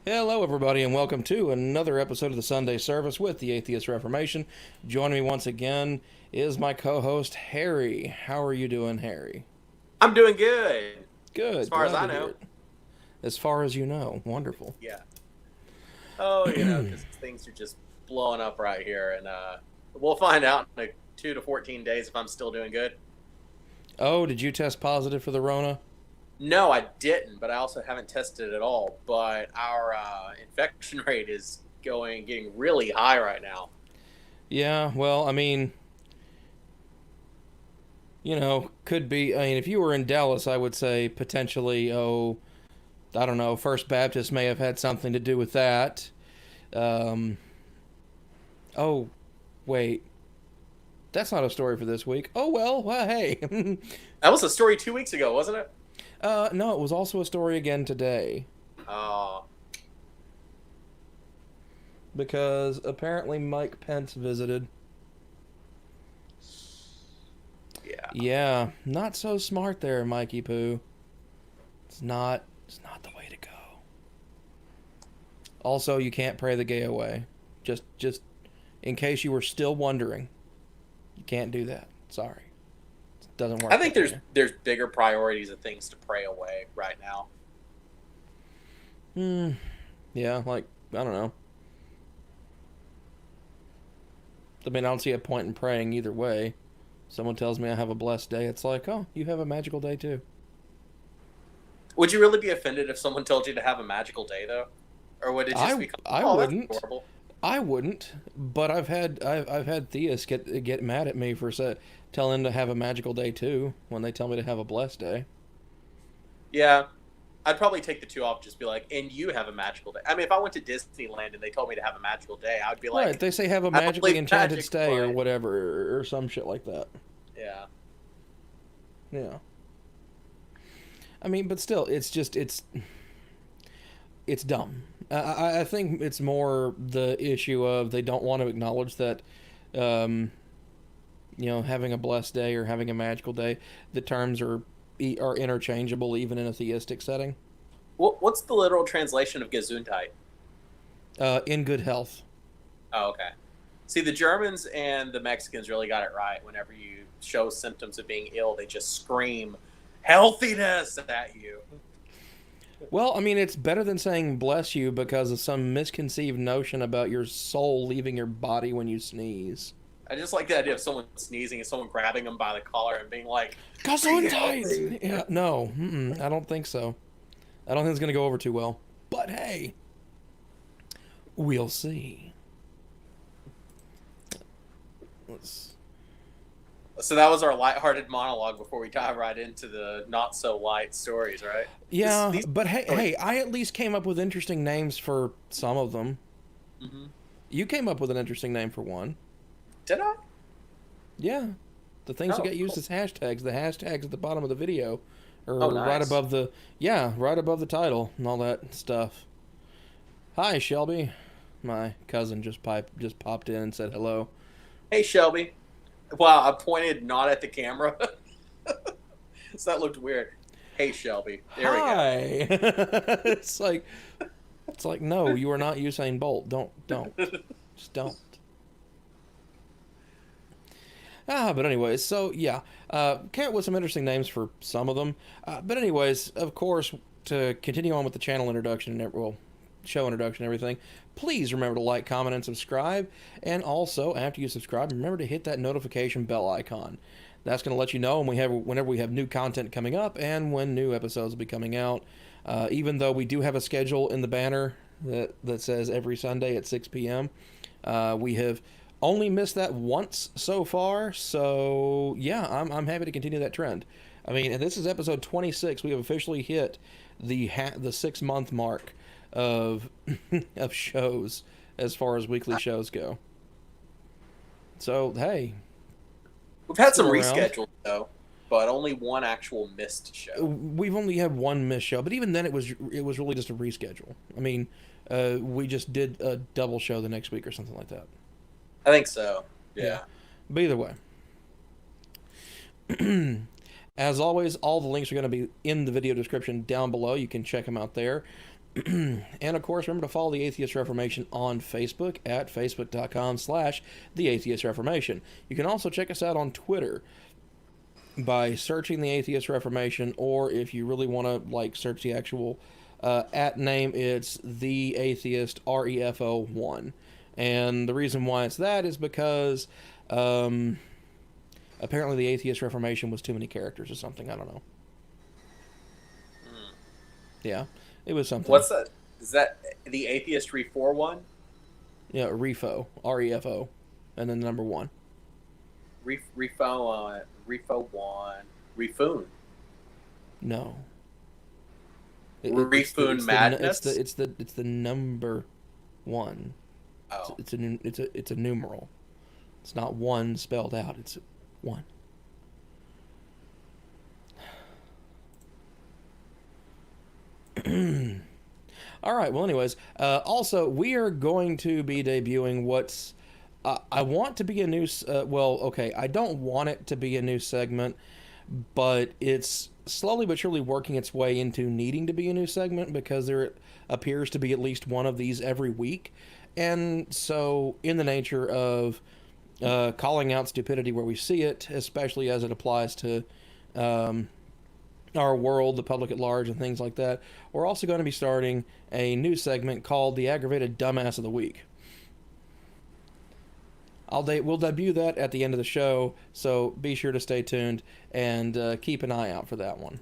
Hello, everybody, and welcome to another episode of the Sunday Service with the Atheist Reformation. Joining me once again is my co-host, Harry. How are you doing, Harry? I'm doing good, as Good, far as glad I to hear know. it. As far as you know, wonderful. Yeah. Because things are just blowing up right here, and we'll find out in 2 to 14 days if I'm still doing good. Oh, did you test positive for the Rona? No, I didn't, but I also haven't tested at all. But our infection rate is getting really high right now. Yeah, well, could be. If you were in Dallas, I would say potentially, I don't know, First Baptist may have had something to do with that. Um, oh, wait. That's not a story for this week. Oh, well, hey. That was a story 2 weeks ago, wasn't it? No, it was also a story again today. Uh, Because apparently Mike Pence visited. yeah. Yeah, not so smart there, Mikey Poo. It's not the way to go. Also, you can't pray the gay away. Just in case you were still wondering, you can't do that. Sorry. It doesn't work I think that there's way. there's bigger priorities of things to pray away right now. Hmm. Yeah, like, I don't know. I don't see a point in praying either way. Someone tells me I have a blessed day, it's like, oh, you have a magical day too. Would you really be offended if someone told you to have a magical day, though? Or would it just I become, I oh, that's wouldn't. adorable? I wouldn't, but I've had theists get mad at me for telling to have a magical day too when they tell me to have a blessed day. Yeah, I'd probably take the two off, just be like, and you have a magical day. I mean, if I went to Disneyland and they told me to have a magical day, I would be Right? like, They say have a I don't magically believe in enchanted magic, stay or but whatever or some shit like that. yeah. Yeah. But still, it's dumb. I think it's more the issue of they don't want to acknowledge that, um, having a blessed day or having a magical day, the terms are interchangeable even in a theistic setting. What's the literal translation of Gesundheit? In good health. Oh, okay. See, the Germans and the Mexicans really got it right. Whenever you show symptoms of being ill, they just scream healthiness at you. Well, it's better than saying bless you because of some misconceived notion about your soul leaving your body when you sneeze. I just like the idea of someone sneezing and someone grabbing them by the collar and being like, "Be Gesundheit! healthy." Yeah, no, I don't think so. I don't think it's going to go over too well. But hey, we'll see. Let's. So that was our lighthearted monologue before we dive right into the not so light stories, right? Yeah, These but hey, stories. hey, I at least came up with interesting names for some of them. Mm-hmm. You came up with an interesting name for one. Did I? Yeah, the things that Oh, get used cool. as hashtags. The hashtags at the bottom of the video, Oh, or right nice. above right above the title and all that stuff. Hi, Shelby. My cousin just popped in and said hello. Hey, Shelby. Wow, I pointed not at the camera, so that looked weird. Hey, Shelby. There we go. Hi. It's like no, you are not Usain Bolt. Don't, just don't. But anyways, so yeah, came up with some interesting names for some of them. But anyways, of course, to continue on with the channel introduction and show introduction and everything, please remember to like, comment, and subscribe. And also, after you subscribe, remember to hit that notification bell icon. That's going to let you know whenever we have new content coming up and when new episodes will be coming out. Even though we do have a schedule in the banner that says every Sunday at 6 p.m., we have only missed that once so far. So yeah, I'm happy to continue that trend. And this is episode 26. We have officially hit the 6 month mark of of shows as far as weekly shows go. So hey, We've had some still around. reschedules though, but only one actual missed show. We've only had one missed show, but even then it was really just a reschedule. We just did a double show the next week or something like that. I think so. Yeah, Yeah. but either way. As always, all the links are going to be in the video description down below. You can check them out there. And of course, remember to follow the Atheist Reformation on Facebook at facebook.com/the Atheist Reformation. You can also check us out on Twitter by searching the Atheist Reformation, or if you really want to like search the actual at name, it's the Atheist REFO1. And the reason why it's that is because apparently the Atheist Reformation was too many characters or something. I don't know. Yeah, it was something. What's that? Is that the Atheist Refor one? Yeah, Refo, REFO, and then number 1. Refo one. Refoon. No. Refoon Madness. It's the number 1. Oh. It's a numeral. It's not 1 spelled out. It's 1. All right. Well, anyways, also we are going to be debuting what's I want to be a new. Well, okay, I don't want it to be a new segment, but it's slowly but surely working its way into needing to be a new segment because there appears to be at least one of these every week, and so in the nature of calling out stupidity where we see it, especially as it applies to our world, the public at large, and things like that. We're also going to be starting a new segment called the Aggravated Dumbass of the Week. We'll debut that at the end of the show, so be sure to stay tuned and keep an eye out for that one.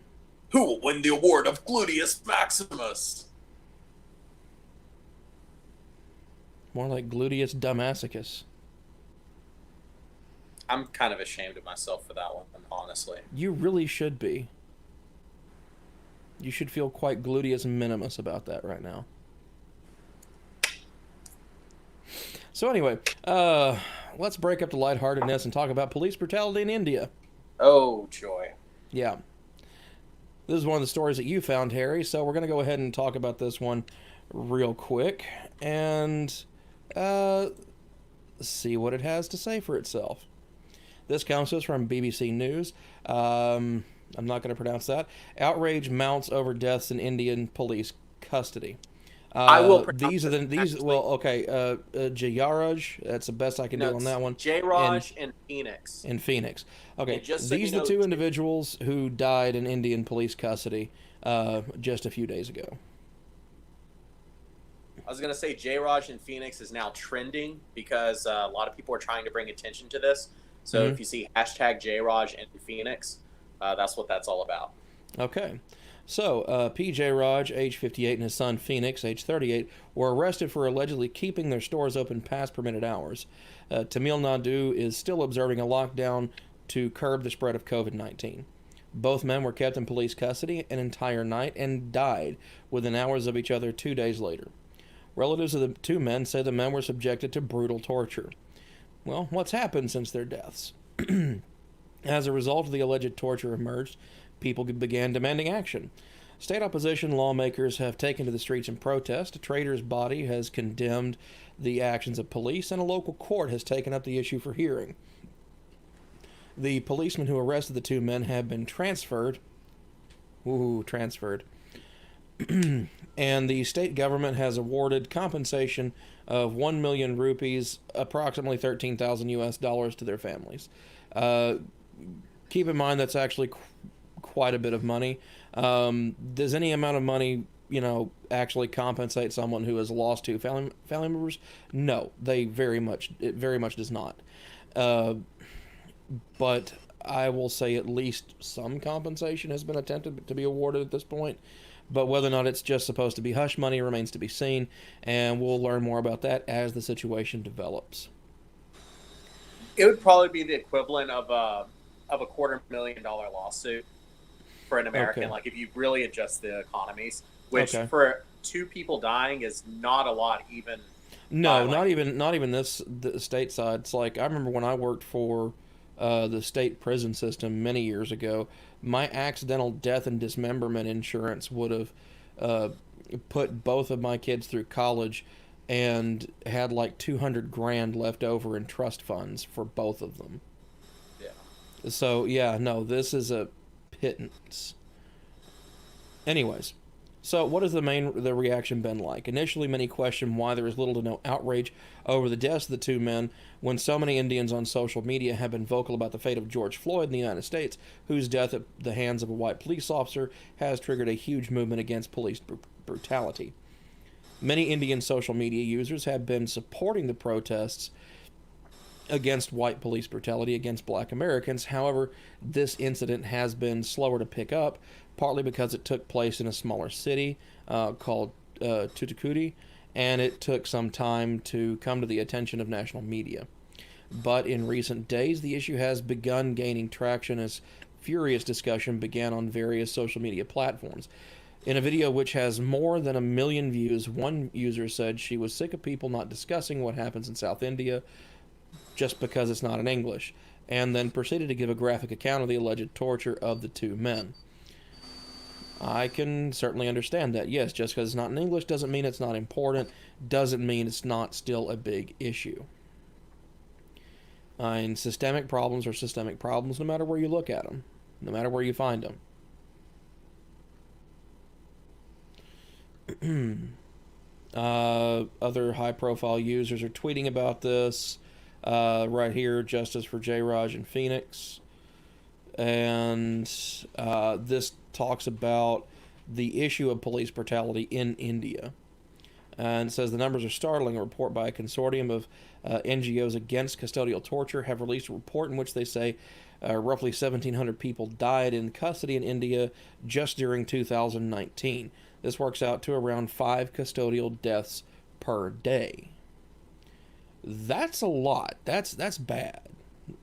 Who will win the award of Gluteus Maximus? More like Gluteus Dumbassicus. I'm kind of ashamed of myself for that one, honestly. You really should be. You should feel quite gluteus minimus about that right now. So anyway, let's break up the lightheartedness and talk about police brutality in India. Oh, joy. Yeah. This is one of the stories that you found, Harry, so we're going to go ahead and talk about this one real quick and see what it has to say for itself. This comes to us from BBC News. I'm not going to pronounce that. Outrage mounts over deaths in Indian police custody. I will. Well, okay. Jayaraj. That's the best I can do on that one. Jayraj and Phoenix. In Phoenix. Okay. Just so these are the two individuals who died in Indian police custody just a few days ago. I was going to say Jayraj and Phoenix is now trending because a lot of people are trying to bring attention to this. So if you see hashtag Jayraj and Phoenix, that's what that's all about. Okay. So, P.J. Raj, age 58, and his son Phoenix, age 38, were arrested for allegedly keeping their stores open past permitted hours. Tamil Nadu is still observing a lockdown to curb the spread of COVID-19. Both men were kept in police custody an entire night and died within hours of each other 2 days later. Relatives of the two men say the men were subjected to brutal torture. Well, what's happened since their deaths? As a result of the alleged torture emerged, people began demanding action. State opposition lawmakers have taken to the streets in protest. A trader's body has condemned the actions of police, and a local court has taken up the issue for hearing. The policemen who arrested the two men have been transferred. Transferred. And the state government has awarded compensation of 1 million rupees, approximately 13,000 US dollars, to their families. Keep in mind that's actually quite a bit of money. Does any amount of money, actually compensate someone who has lost two family members? No, it very much does not. But I will say at least some compensation has been attempted to be awarded at this point. But whether or not it's just supposed to be hush money remains to be seen, and we'll learn more about that as the situation develops. It would probably be the equivalent of a $250,000 lawsuit for an American. Okay. Like if you really adjust the economies, which for two people dying is not a lot, even. No, not even the state side. It's like I remember when I worked for the state prison system many years ago. My accidental death and dismemberment insurance would have put both of my kids through college and had like $200,000 left over in trust funds for both of them. Yeah. So yeah, no, this is pittance. Anyways, so what has the reaction been like? Initially, many questioned why there is little to no outrage over the deaths of the two men when so many Indians on social media have been vocal about the fate of George Floyd in the United States, whose death at the hands of a white police officer has triggered a huge movement against police brutality. Many Indian social media users have been supporting the protests against white police brutality against black Americans. However, this incident has been slower to pick up, partly because it took place in a smaller city called Tuticorin, and it took some time to come to the attention of national media. But in recent days, the issue has begun gaining traction as furious discussion began on various social media platforms. In a video which has more than 1 million views, one user said she was sick of people not discussing what happens in South India just because it's not in English, and then proceeded to give a graphic account of the alleged torture of the two men. I can certainly understand that. Yes, just because it's not in English doesn't mean it's not important, doesn't mean it's not still a big issue. And systemic problems are systemic problems no matter where you look at them, no matter where you find them. Other high-profile users are tweeting about this. Right here, Justice for J-Raj in Phoenix. And this talks about the issue of police brutality in India. And it says the numbers are startling. A report by a consortium of NGOs against custodial torture have released a report in which they say roughly 1,700 people died in custody in India just during 2019. This works out to around 5 custodial deaths per day. That's a lot. That's bad.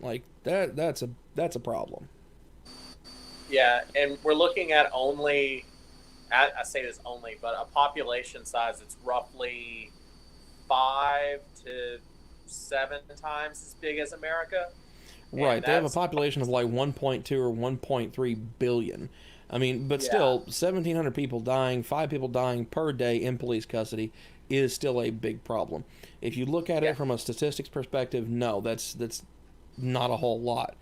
Like that's a problem. Yeah, and we're looking at only, I say this only, but a population size that's roughly 5 to 7 times as big as America. Right, they have a population of like 1.2 or 1.3 billion. I mean, but still, 1,700 people dying, 5 people dying per day in police custody is still a big problem. If you look at it from a statistics perspective, no, that's not a whole lot.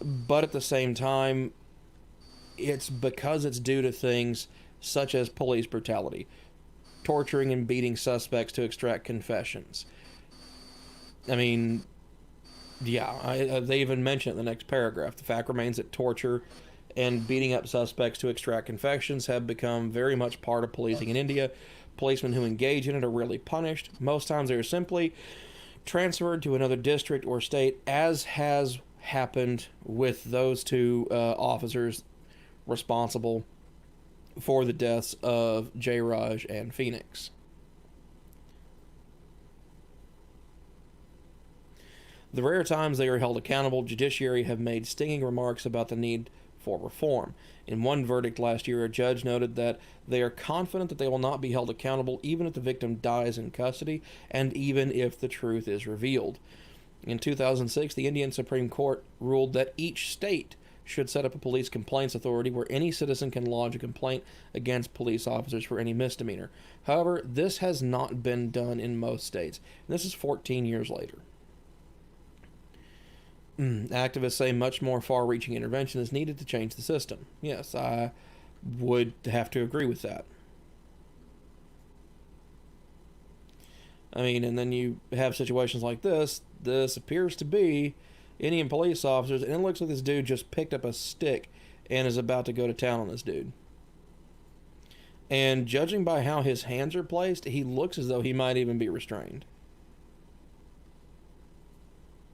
But at the same time, it's because it's due to things such as police brutality, torturing and beating suspects to extract confessions. I mean, they even mention it in the next paragraph. The fact remains that torture and beating up suspects to extract confessions have become very much part of policing in India. Policemen who engage in it are rarely punished. Most times they are simply transferred to another district or state, as has happened with those two officers responsible for the deaths of J-Raj and Phoenix. The rare times they are held accountable, judiciary have made stinging remarks about the need for reform. In one verdict last year, a judge noted that they are confident that they will not be held accountable even if the victim dies in custody and even if the truth is revealed. In 2006, the Indian Supreme Court ruled that each state should set up a police complaints authority where any citizen can lodge a complaint against police officers for any misdemeanor. However, this has not been done in most states. And this is 14 years later. Activists say much more far-reaching intervention is needed to change the system. Yes, I would have to agree with that. I mean, and then you have situations like this. This appears to be Indian police officers, and it looks like this dude just picked up a stick and is about to go to town on this dude. And judging by how his hands are placed, he looks as though he might even be restrained.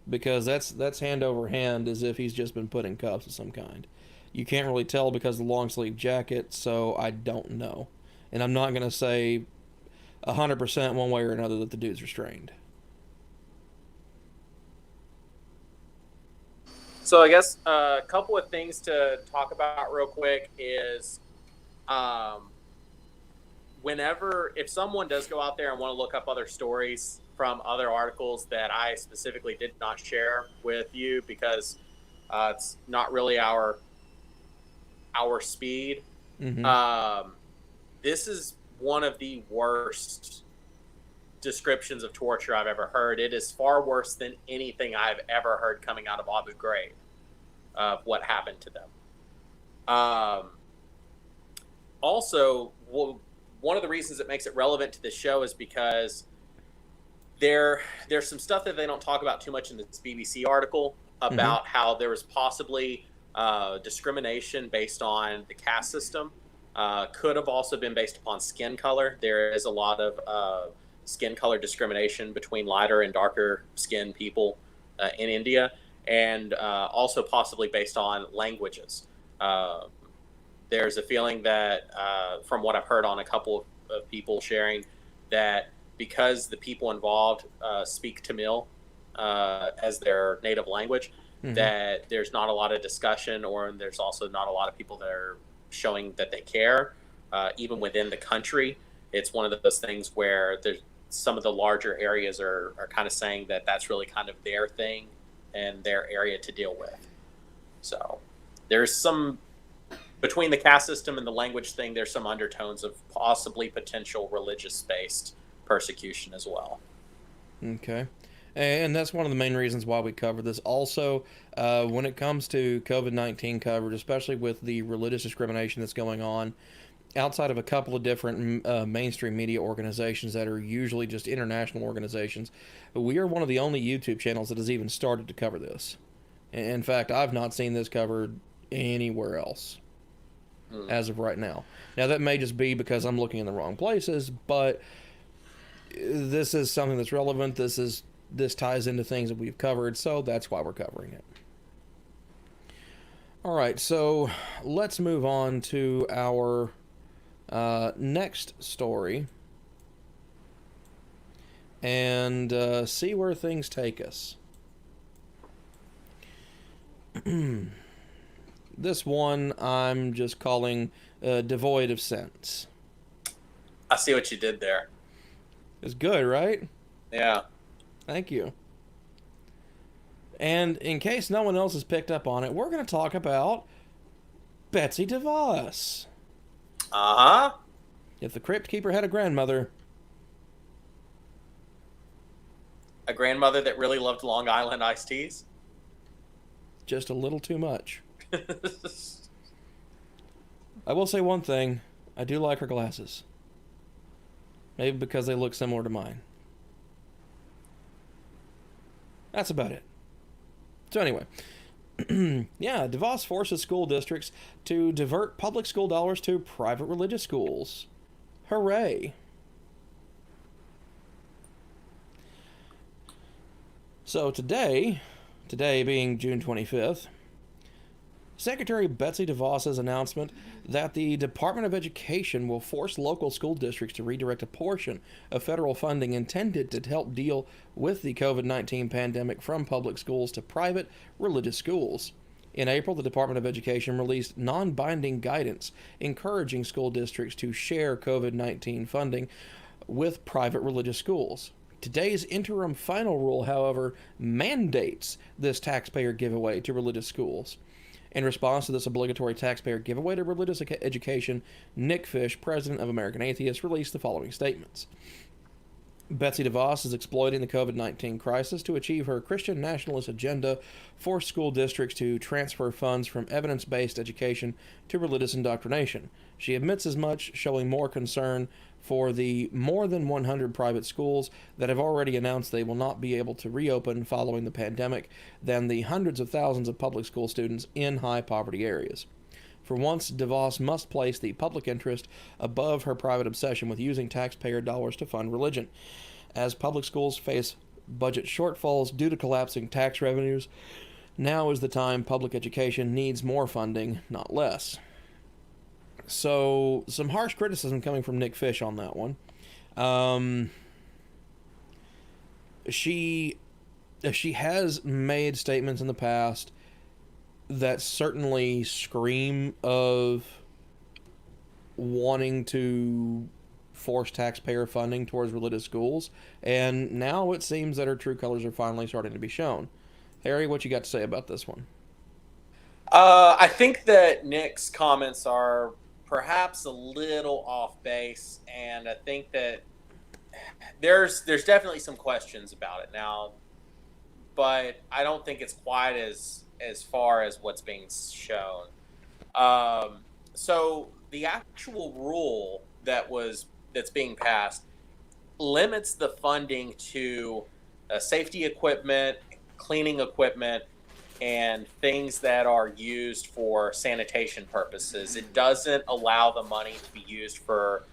Because that's hand over hand as if he's just been put in cuffs of some kind. You can't really tell because of the long sleeve jacket, so I don't know. And I'm not going to say 100% one way or another that the dude's restrained. So I guess a couple of things to talk about real quick is if someone does go out there and want to look up other stories from other articles that I specifically did not share with you because it's not really our speed. Mm-hmm. This is one of the worst descriptions of torture I've ever heard. It is far worse than anything I've ever heard coming out of Abu Ghraib of what happened to them. Um, Also, one of the reasons it makes it relevant to this show is because there's some stuff that they don't talk about too much in this BBC article about how there was possibly discrimination based on the caste system. Could have also been based upon skin color. There is a lot of skin color discrimination between lighter and darker skinned people in India, and also possibly based on languages. There's a feeling that, from what I've heard on a couple of people sharing, that because the people involved speak Tamil as their native language, that there's not a lot of discussion, or there's also not a lot of people that are showing that they care, even within the country. It's one of those things where there's some of the larger areas are kind of saying that that's really kind of their thing and their area to deal with. So there's some, between the caste system and the language thing, there's some undertones of possibly potential religious-based persecution as well. Okay. And that's one of the main reasons why we cover this. Also, when it comes to COVID-19 coverage, especially with the religious discrimination that's going on, outside of a couple of different mainstream media organizations that are usually just international organizations, we are one of the only YouTube channels that has even started to cover this. In fact, I've not seen this covered anywhere else as of right now. Now, that may just be because I'm looking in the wrong places, but this is something that's relevant. This ties into things that we've covered, so that's why we're covering it. All right, so let's move on to our next story and see where things take us. This one I'm just calling devoid of sense. I see what you did there. It's good, right? Yeah. Thank you. And in case no one else has picked up on it, we're going to talk about Betsy DeVos. Uh-huh. If the Crypt Keeper had a grandmother. A grandmother that really loved Long Island iced teas? Just a little too much. I will say one thing. I do like her glasses. Maybe because they look similar to mine. That's about it. So anyway, yeah, DeVos forces school districts to divert public school dollars to private religious schools. Hooray. So today being June 25th, Secretary Betsy DeVos' announcement that the Department of Education will force local school districts to redirect a portion of federal funding intended to help deal with the COVID-19 pandemic from public schools to private religious schools. In April, the Department of Education released non-binding guidance encouraging school districts to share COVID-19 funding with private religious schools. Today's interim final rule, however, mandates this taxpayer giveaway to religious schools. In response to this obligatory taxpayer giveaway to religious education, Nick Fish, president of American Atheist, released the following statements. Betsy DeVos is exploiting the COVID-19 crisis to achieve her Christian nationalist agenda, force school districts to transfer funds from evidence-based education to religious indoctrination. She admits as much, showing more concern for the more than 100 private schools that have already announced they will not be able to reopen following the pandemic than the hundreds of thousands of public school students in high-poverty areas. For once, DeVos must place the public interest above her private obsession with using taxpayer dollars to fund religion. As public schools face budget shortfalls due to collapsing tax revenues, now is the time public education needs more funding, not less. So, some harsh criticism coming from Nick Fish on that one. She has made statements in the past that certainly scream of wanting to force taxpayer funding towards religious schools, and now it seems that her true colors are finally starting to be shown. Harry, what you got to say about this one? I think that Nick's comments are perhaps a little off base, and I think that there's definitely some questions about it now, but I don't think it's quite as far as what's being shown. So the actual rule that's being passed limits the funding to safety equipment, cleaning equipment, and things that are used for sanitation purposes. It doesn't allow the money to be used for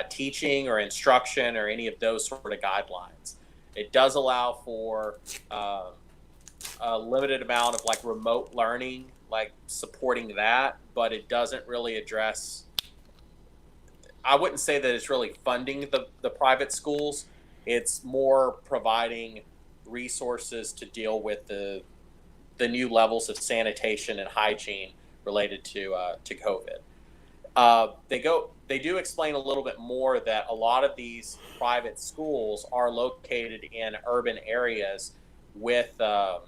teaching or instruction or any of those sort of guidelines. It does allow for a limited amount of like remote learning, like supporting that, but it doesn't really address. I wouldn't say that it's really funding the private schools. It's more providing resources to deal with the new levels of sanitation and hygiene related to COVID. They do explain a little bit more that a lot of these private schools are located in urban areas with a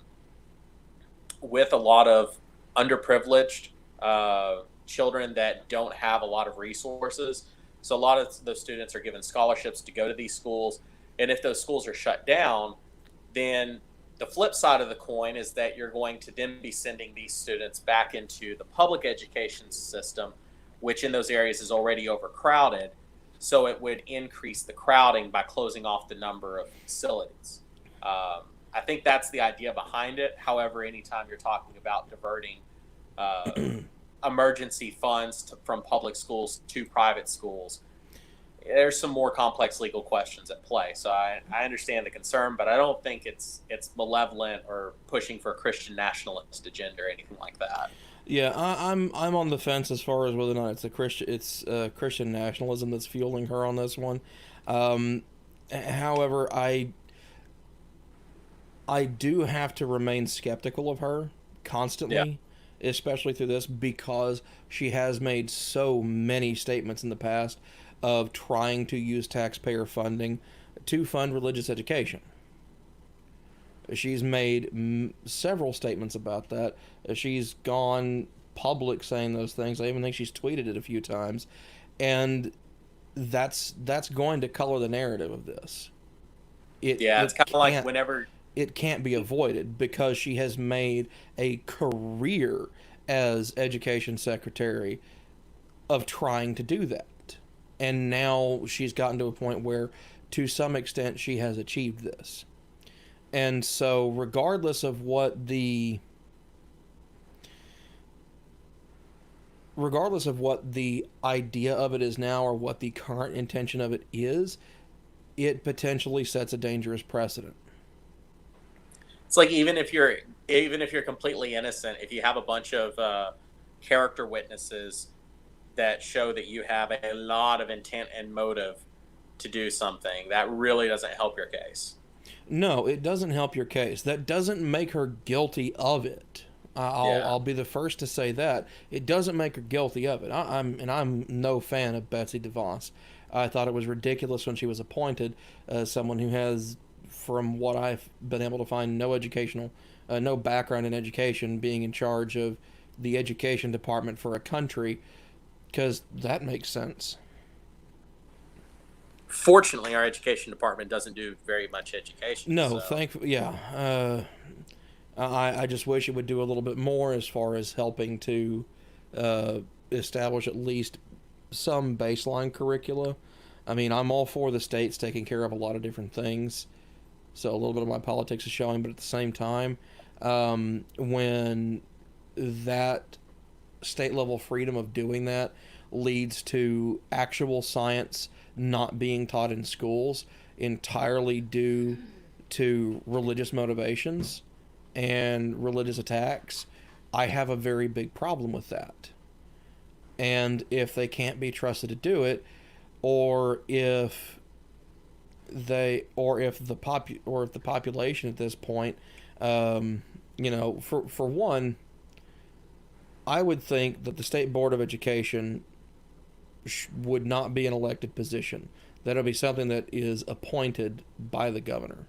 lot of underprivileged children that don't have a lot of resources. So a lot of those students are given scholarships to go to these schools, and if those schools are shut down, then the flip side of the coin is that you're going to then be sending these students back into the public education system, which in those areas is already overcrowded. So it would increase the crowding by closing off the number of facilities. I think that's the idea behind it. However, anytime you're talking about diverting emergency funds from public schools to private schools, there's some more complex legal questions at play. So I understand the concern, but I don't think it's malevolent or pushing for a Christian nationalist agenda or anything like that. Yeah, I'm on the fence as far as whether or not it's Christian nationalism that's fueling her on this one. However, I do have to remain skeptical of her constantly, especially through this, because she has made so many statements in the past of trying to use taxpayer funding to fund religious education. She's made several statements about that. She's gone public saying those things. I even think she's tweeted it a few times, and that's going to color the narrative of this. It's kind of like whenever it can't be avoided, because she has made a career as education secretary of trying to do that. And now she's gotten to a point where, to some extent, she has achieved this. And so, regardless of what the idea of it is now, or what the current intention of it is, it potentially sets a dangerous precedent. It's like even if you're completely innocent, if you have a bunch of character witnesses that show that you have a lot of intent and motive to do something, that really doesn't help your case. No, it doesn't help your case. That doesn't make her guilty of it. I'll be the first to say that. It doesn't make her guilty of it. I'm no fan of Betsy DeVos. I thought it was ridiculous when she was appointed as someone who has, from what I've been able to find, no background in education, being in charge of the education department for a country, because that makes sense. Fortunately, our education department doesn't do very much education. No, thankfully, yeah. I just wish it would do a little bit more as far as helping to establish at least some baseline curricula. I mean, I'm all for the states taking care of a lot of different things, so a little bit of my politics is showing, but at the same time, when that state level freedom of doing that leads to actual science not being taught in schools entirely due to religious motivations and religious attacks, I have a very big problem with that. And if they can't be trusted to do it, or if the population at this point, for one, I would think that the State Board of Education would not be an elected position. That would be something that is appointed by the governor.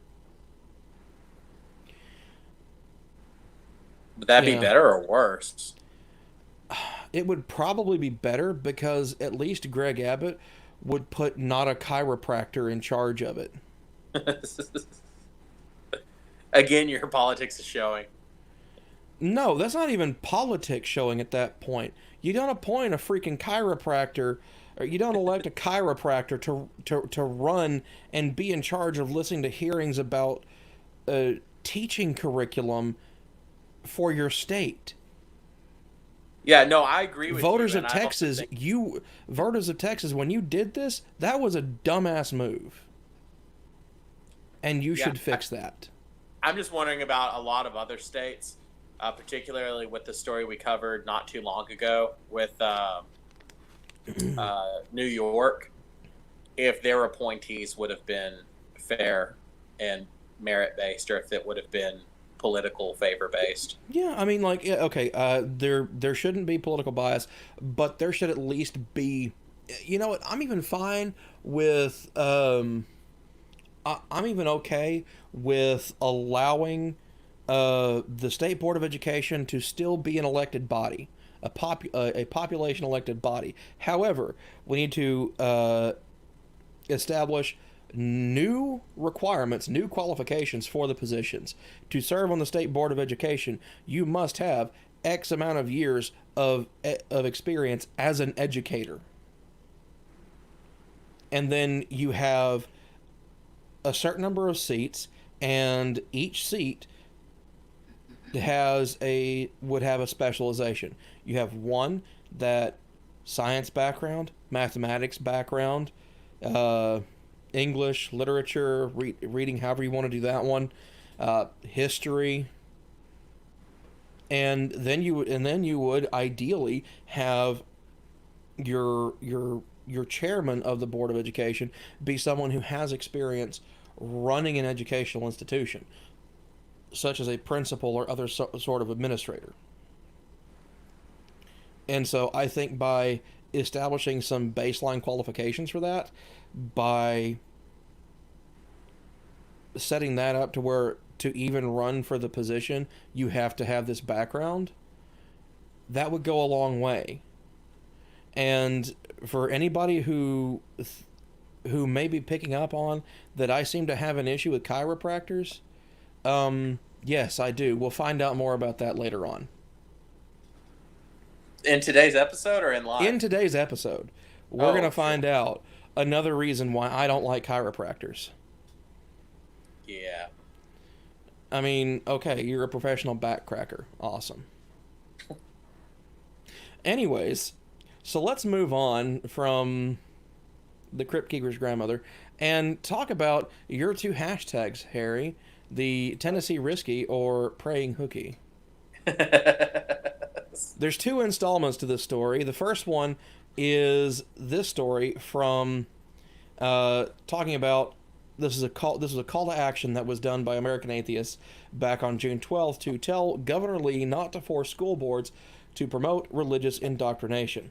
Would that be better or worse? It would probably be better, because at least Greg Abbott would put not a chiropractor in charge of it. Again, your politics is showing. No, that's not even politics showing at that point. You don't appoint a freaking chiropractor, or you don't elect a chiropractor to run and be in charge of listening to hearings about teaching curriculum for your state. Yeah, no, I agree with Voters you. of Texas, voters of Texas, when you did this, that was a dumbass move, and you should fix that. I'm just wondering about a lot of other states, particularly with the story we covered not too long ago with New York, if their appointees would have been fair and merit-based, or if it would have been political favor-based. Yeah, I mean, like, okay, there shouldn't be political bias, but there should at least be, you know what, I'm even fine with, I'm even okay with allowing the State Board of Education to still be an elected body, a population elected body. However, we need to establish new requirements, new qualifications for the positions. To serve on the State Board of Education, you must have X amount of years of experience as an educator. And then you have a certain number of seats, and each seat would have a specialization. You have one that science background, mathematics background, English, literature, reading, however you want to do that one, history, and then you would ideally have your chairman of the Board of Education be someone who has experience running an educational institution, such as a principal or other sort of administrator. And so I think by establishing some baseline qualifications for that, by setting that up to where to even run for the position, you have to have this background, that would go a long way. And for anybody who may be picking up on that I seem to have an issue with chiropractors, yes, I do. We'll find out more about that later on. In today's episode or in live? In today's episode. We're going to find out another reason why I don't like chiropractors. Yeah. I mean, okay, you're a professional back cracker. Awesome. Anyways, so let's move on from the Crypt Keeper's grandmother and talk about your two hashtags, Harry. The Tennessee Risky or Praying Hookie. There's two installments to this story. The first one is this story from talking about this is a call to action that was done by American Atheists back on June 12th to tell Governor Lee not to force school boards to promote religious indoctrination.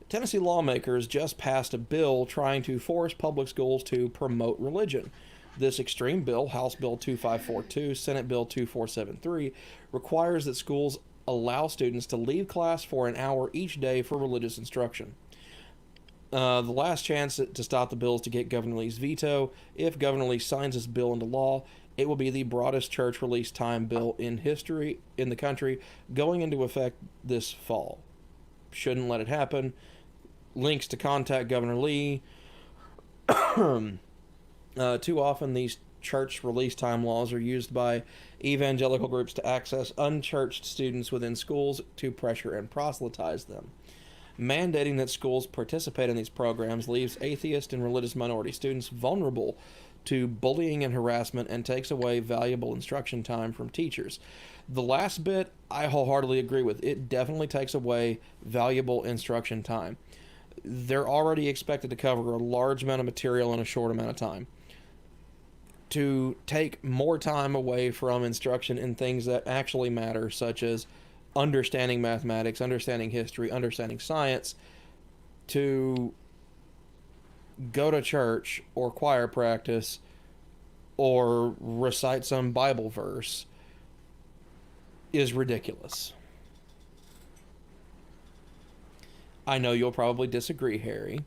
Tennessee lawmakers just passed a bill trying to force public schools to promote religion. This extreme bill, House Bill 2542, Senate Bill 2473, requires that schools allow students to leave class for an hour each day for religious instruction. The last chance to stop the bill is to get Governor Lee's veto. If Governor Lee signs this bill into law, it will be the broadest church release time bill in history in the country, going into effect this fall. Shouldn't let it happen. Links to contact Governor Lee. Too often these church release time laws are used by evangelical groups to access unchurched students within schools to pressure and proselytize them. Mandating that schools participate in these programs leaves atheist and religious minority students vulnerable to bullying and harassment and takes away valuable instruction time from teachers. The last bit, I wholeheartedly agree with. It definitely takes away valuable instruction time. They're already expected to cover a large amount of material in a short amount of time. To take more time away from instruction in things that actually matter, such as understanding mathematics, understanding history, understanding science, to go to church or choir practice or recite some Bible verse is ridiculous. I know you'll probably disagree, Harry.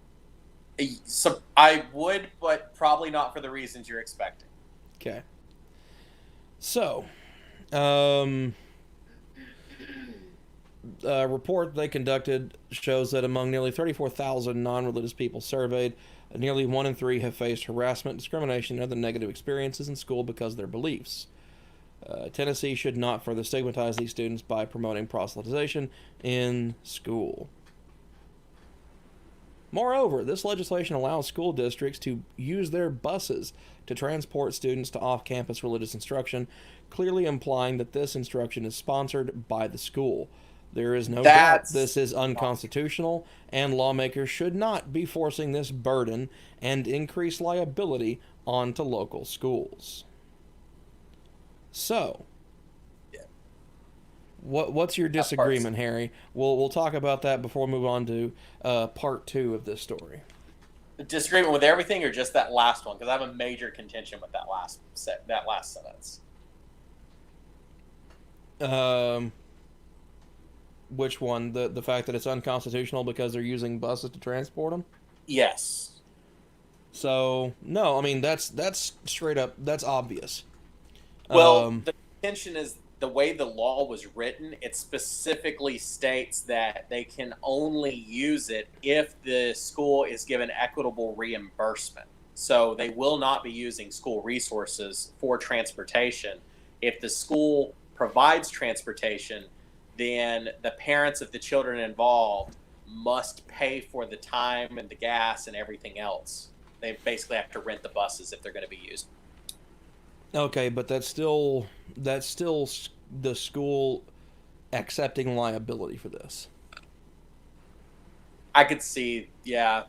So I would, but probably not for the reasons you're expecting. Okay. A report they conducted shows that among nearly 34,000 non-religious people surveyed, nearly 1 in 3 have faced harassment, discrimination, and other negative experiences in school because of their beliefs. Tennessee should not further stigmatize these students by promoting proselytization in school. Moreover, this legislation allows school districts to use their buses to transport students to off-campus religious instruction, clearly implying that this instruction is sponsored by the school. There is no doubt this is unconstitutional, and lawmakers should not be forcing this burden and increased liability onto local schools. So, what's your disagreement, Harry? We'll talk about that before we move on to part 2 of this story. Disagreement with everything, or just that last one? Because I have a major contention with that last sentence. Which one? The fact that it's unconstitutional because they're using buses to transport them? Yes. So no, I mean that's straight up, that's obvious. Well, the contention is the way the law was written. It specifically states that they can only use it if the school is given equitable reimbursement. So they will not be using school resources for transportation. If the school provides transportation, then the parents of the children involved must pay for the time and the gas and everything else. They basically have to rent the buses if they're going to be used. Okay, but that's still the school accepting liability for this. I could see, yeah.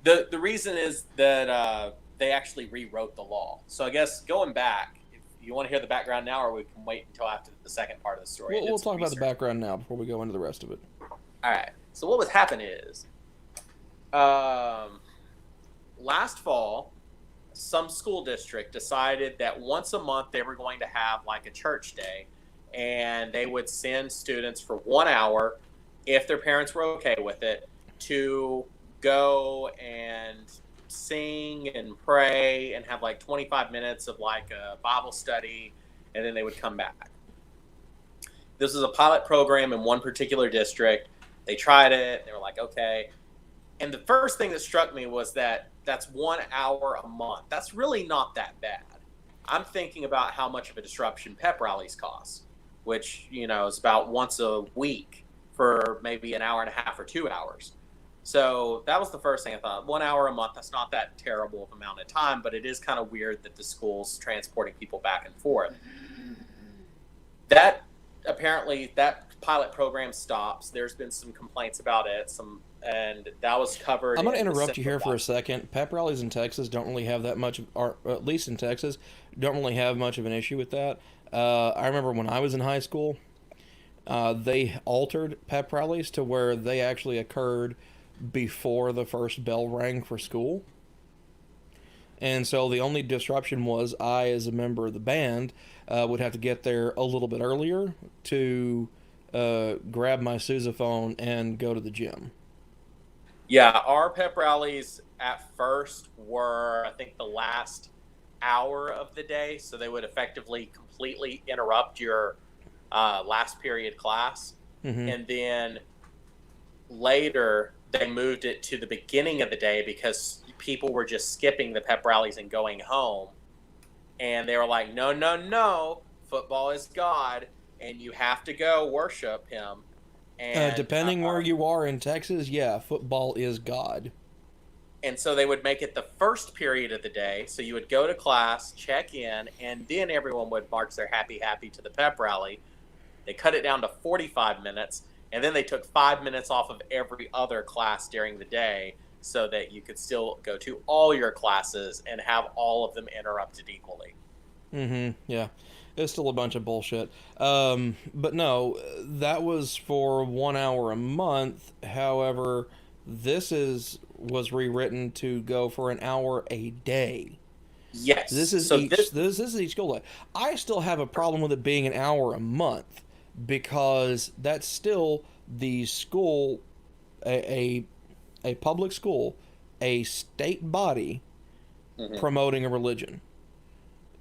The reason is that they actually rewrote the law. So I guess going back, if you want to hear the background now, or we can wait until after the second part of the story. We'll talk about the background now before we go into the rest of it. All right. So what was happening is, last fall, some school district decided that once a month they were going to have like a church day, and they would send students for 1 hour, if their parents were okay with it, to go and sing and pray and have like 25 minutes of like a Bible study, and then they would come back. This is a pilot program in one particular district. They tried it. They were like, okay. And the first thing that struck me was that that's 1 hour a month. That's really not that bad. I'm thinking about how much of a disruption pep rallies cost, which, you know, is about once a week for maybe an hour and a half or 2 hours. So that was the first thing I thought. 1 hour a month, that's not that terrible of amount of time, but it is kind of weird that the school's transporting people back and forth. That apparently, that pilot program stops. There's been some complaints about it, and that was covered. I'm going to interrupt you here for a second. Pep rallies in Texas don't really have that much, or at least in Texas, don't really have much of an issue with that. I remember when I was in high school, they altered pep rallies to where they actually occurred before the first bell rang for school. And so the only disruption was I, as a member of the band, would have to get there a little bit earlier to grab my sousaphone and go to the gym. Yeah, our pep rallies at first were, I think, the last hour of the day. So they would effectively completely interrupt your last period class. Mm-hmm. And then later they moved it to the beginning of the day because people were just skipping the pep rallies and going home. And they were like, no, football is God, and you have to go worship him. And depending where you are in Texas, yeah, football is God. And so they would make it the first period of the day. So you would go to class, check in, and then everyone would march their happy to the pep rally. They cut it down to 45 minutes, and then they took 5 minutes off of every other class during the day so that you could still go to all your classes and have all of them interrupted equally. Mm-hmm, yeah. It's still a bunch of bullshit. But no, that was for 1 hour a month. However, this was rewritten to go for an hour a day. Yes. This is each school day. I still have a problem with it being an hour a month because that's still the school, a public school, a state body promoting a religion.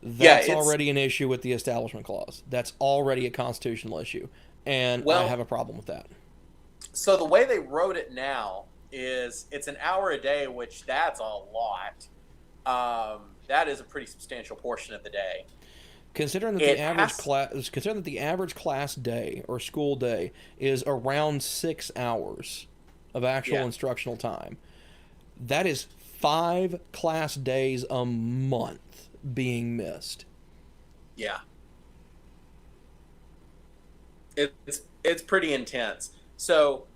That's already an issue with the Establishment Clause. That's already a constitutional issue. and I have a problem with that. So the way they wrote it now is it's an hour a day, which that's a lot. That is a pretty substantial portion of the day. Considering that the average class day or school day is around 6 hours of actual instructional time, that is 5 class days a month being missed. Yeah. It's pretty intense. So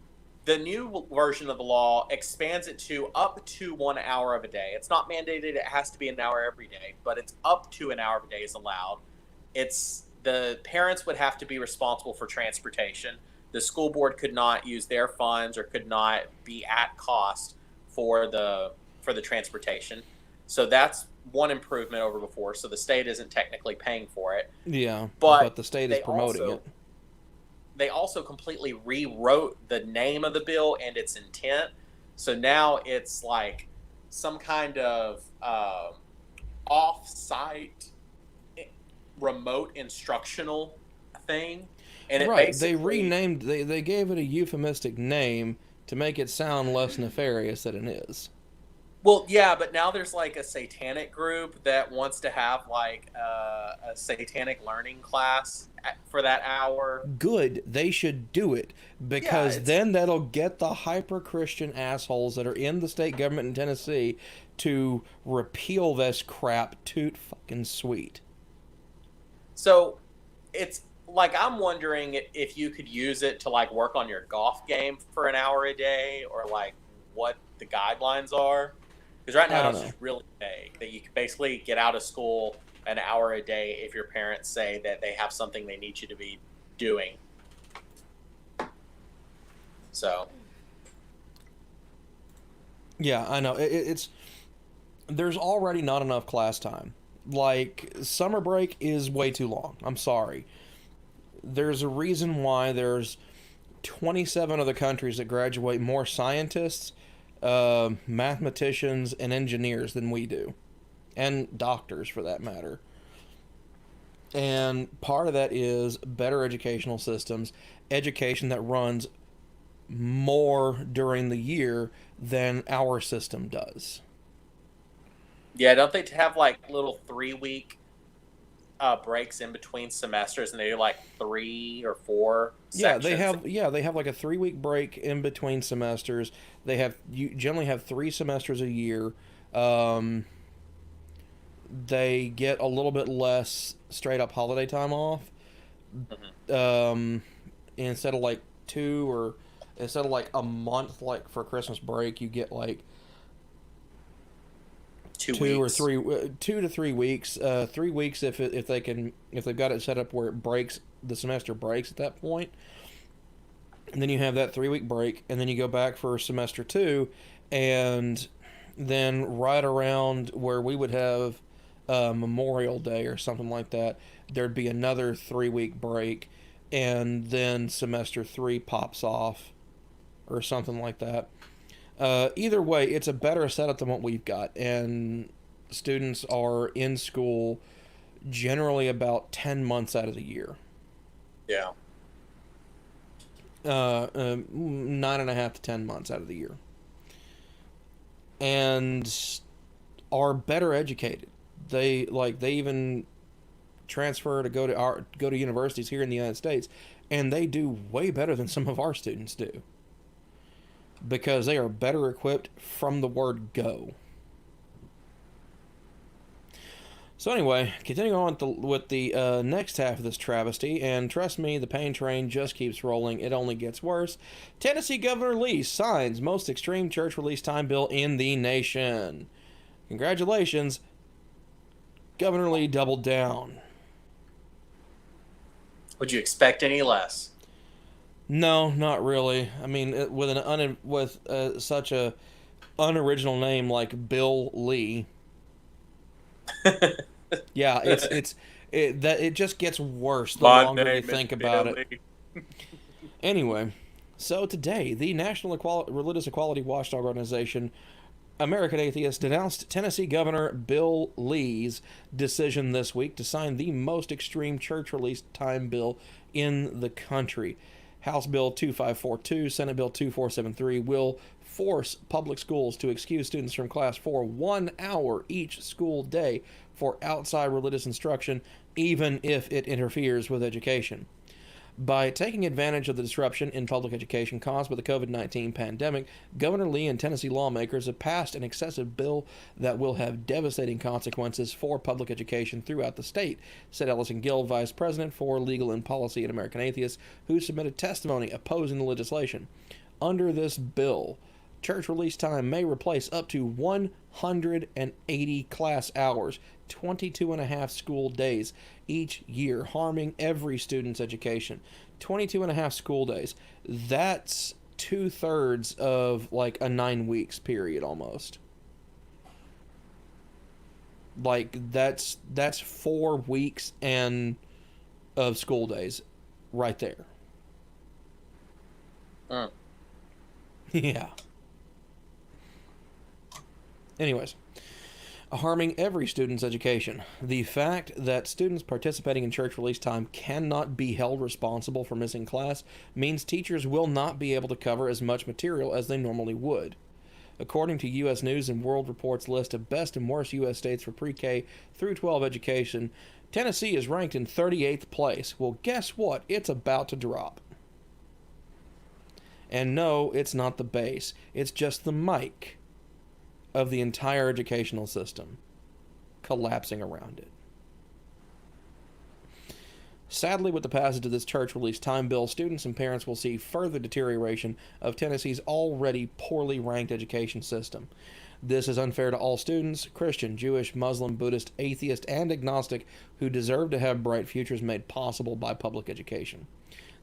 the new version of the law expands it to up to 1 hour of a day. It's not mandated it has to be an hour every day, but it's up to an hour of a day is allowed. It's the parents would have to be responsible for transportation. The school board could not use their funds or could not be at cost for the transportation. So that's one improvement over before. So the state isn't technically paying for it. Yeah, but the state is promoting it. They also completely rewrote the name of the bill and its intent. So now it's like some kind of off-site remote instructional thing. And it they renamed, they gave it a euphemistic name to make it sound less nefarious than it is. Well, yeah, but now there's like a satanic group that wants to have like a satanic learning class for that hour. Good. They should do it, because then that'll get the hyper-Christian assholes that are in the state government in Tennessee to repeal this crap toot fucking sweet. So it's like, I'm wondering if you could use it to like work on your golf game for an hour a day, or like what the guidelines are. Because right now it's just really vague, that you can basically get out of school an hour a day if your parents say that they have something they need you to be doing. So. Yeah, I know. There's already not enough class time. Like, summer break is way too long. I'm sorry. There's a reason why there's 27 other countries that graduate more scientists, mathematicians, and engineers than we do, and doctors for that matter. And part of that is better educational systems, education that runs more during the year than our system does. Yeah, don't they have like little 3-week breaks in between semesters, and they do like 3 or 4 sections? They have like a 3-week break in between semesters. You generally have 3 semesters a year. They get a little bit less straight up holiday time off. Instead of like instead of like a month, like for Christmas break, you get like 2 to 3 weeks. 3 weeks if they've got it set up where the semester breaks at that point. And then you have that 3-week break, and then you go back for semester 2, and then right around where we would have Memorial Day or something like that, there'd be another 3-week break, and then semester 3 pops off or something like that. Either way, it's a better setup than what we've got, and students are in school generally about 10 months out of the year. Yeah. 9.5 to 10 months out of the year. And are better educated. They even transfer to go to universities here in the United States, and they do way better than some of our students do, because they are better equipped from the word go. So anyway, continuing on with the next half of this travesty, and trust me, the pain train just keeps rolling. It only gets worse. Tennessee Governor Lee signs most extreme church release time bill in the nation. Congratulations, Governor Lee doubled down. Would you expect any less? No, not really. I mean, with such a unoriginal name like Bill Lee. Yeah, it just gets worse the longer you think about it. Anyway, so today the National Religious Equality Watchdog Organization American Atheist denounced Tennessee Governor Bill Lee's decision this week to sign the most extreme church release time bill in the country. House Bill 2542, Senate Bill 2473 will force public schools to excuse students from class for 1 hour each school day for outside religious instruction, even if it interferes with education. By taking advantage of the disruption in public education caused by the COVID-19 pandemic, Governor Lee and Tennessee lawmakers have passed an excessive bill that will have devastating consequences for public education throughout the state, said Ellison Gill, Vice President for Legal and Policy at American Atheists, who submitted testimony opposing the legislation. Under this bill, church release time may replace up to 180 class hours, 22 and a half school days each year, harming every student's education. 22 and a half school days. That's 2/3 of like a 9 weeks period almost. Like that's 4 weeks and of school days right there. Yeah. Anyways, harming every student's education. The fact that students participating in church release time cannot be held responsible for missing class means teachers will not be able to cover as much material as they normally would. According to U.S. News and World Report's list of best and worst U.S. states for pre-K through 12 education, Tennessee is ranked in 38th place. Well, guess what? It's about to drop. And no, it's not the base. It's just the mic of the entire educational system collapsing around it. Sadly, with the passage of this church release time bill, students and parents will see further deterioration of Tennessee's already poorly ranked education system. This is unfair to all students, Christian, Jewish, Muslim, Buddhist, atheist, and agnostic, who deserve to have bright futures made possible by public education.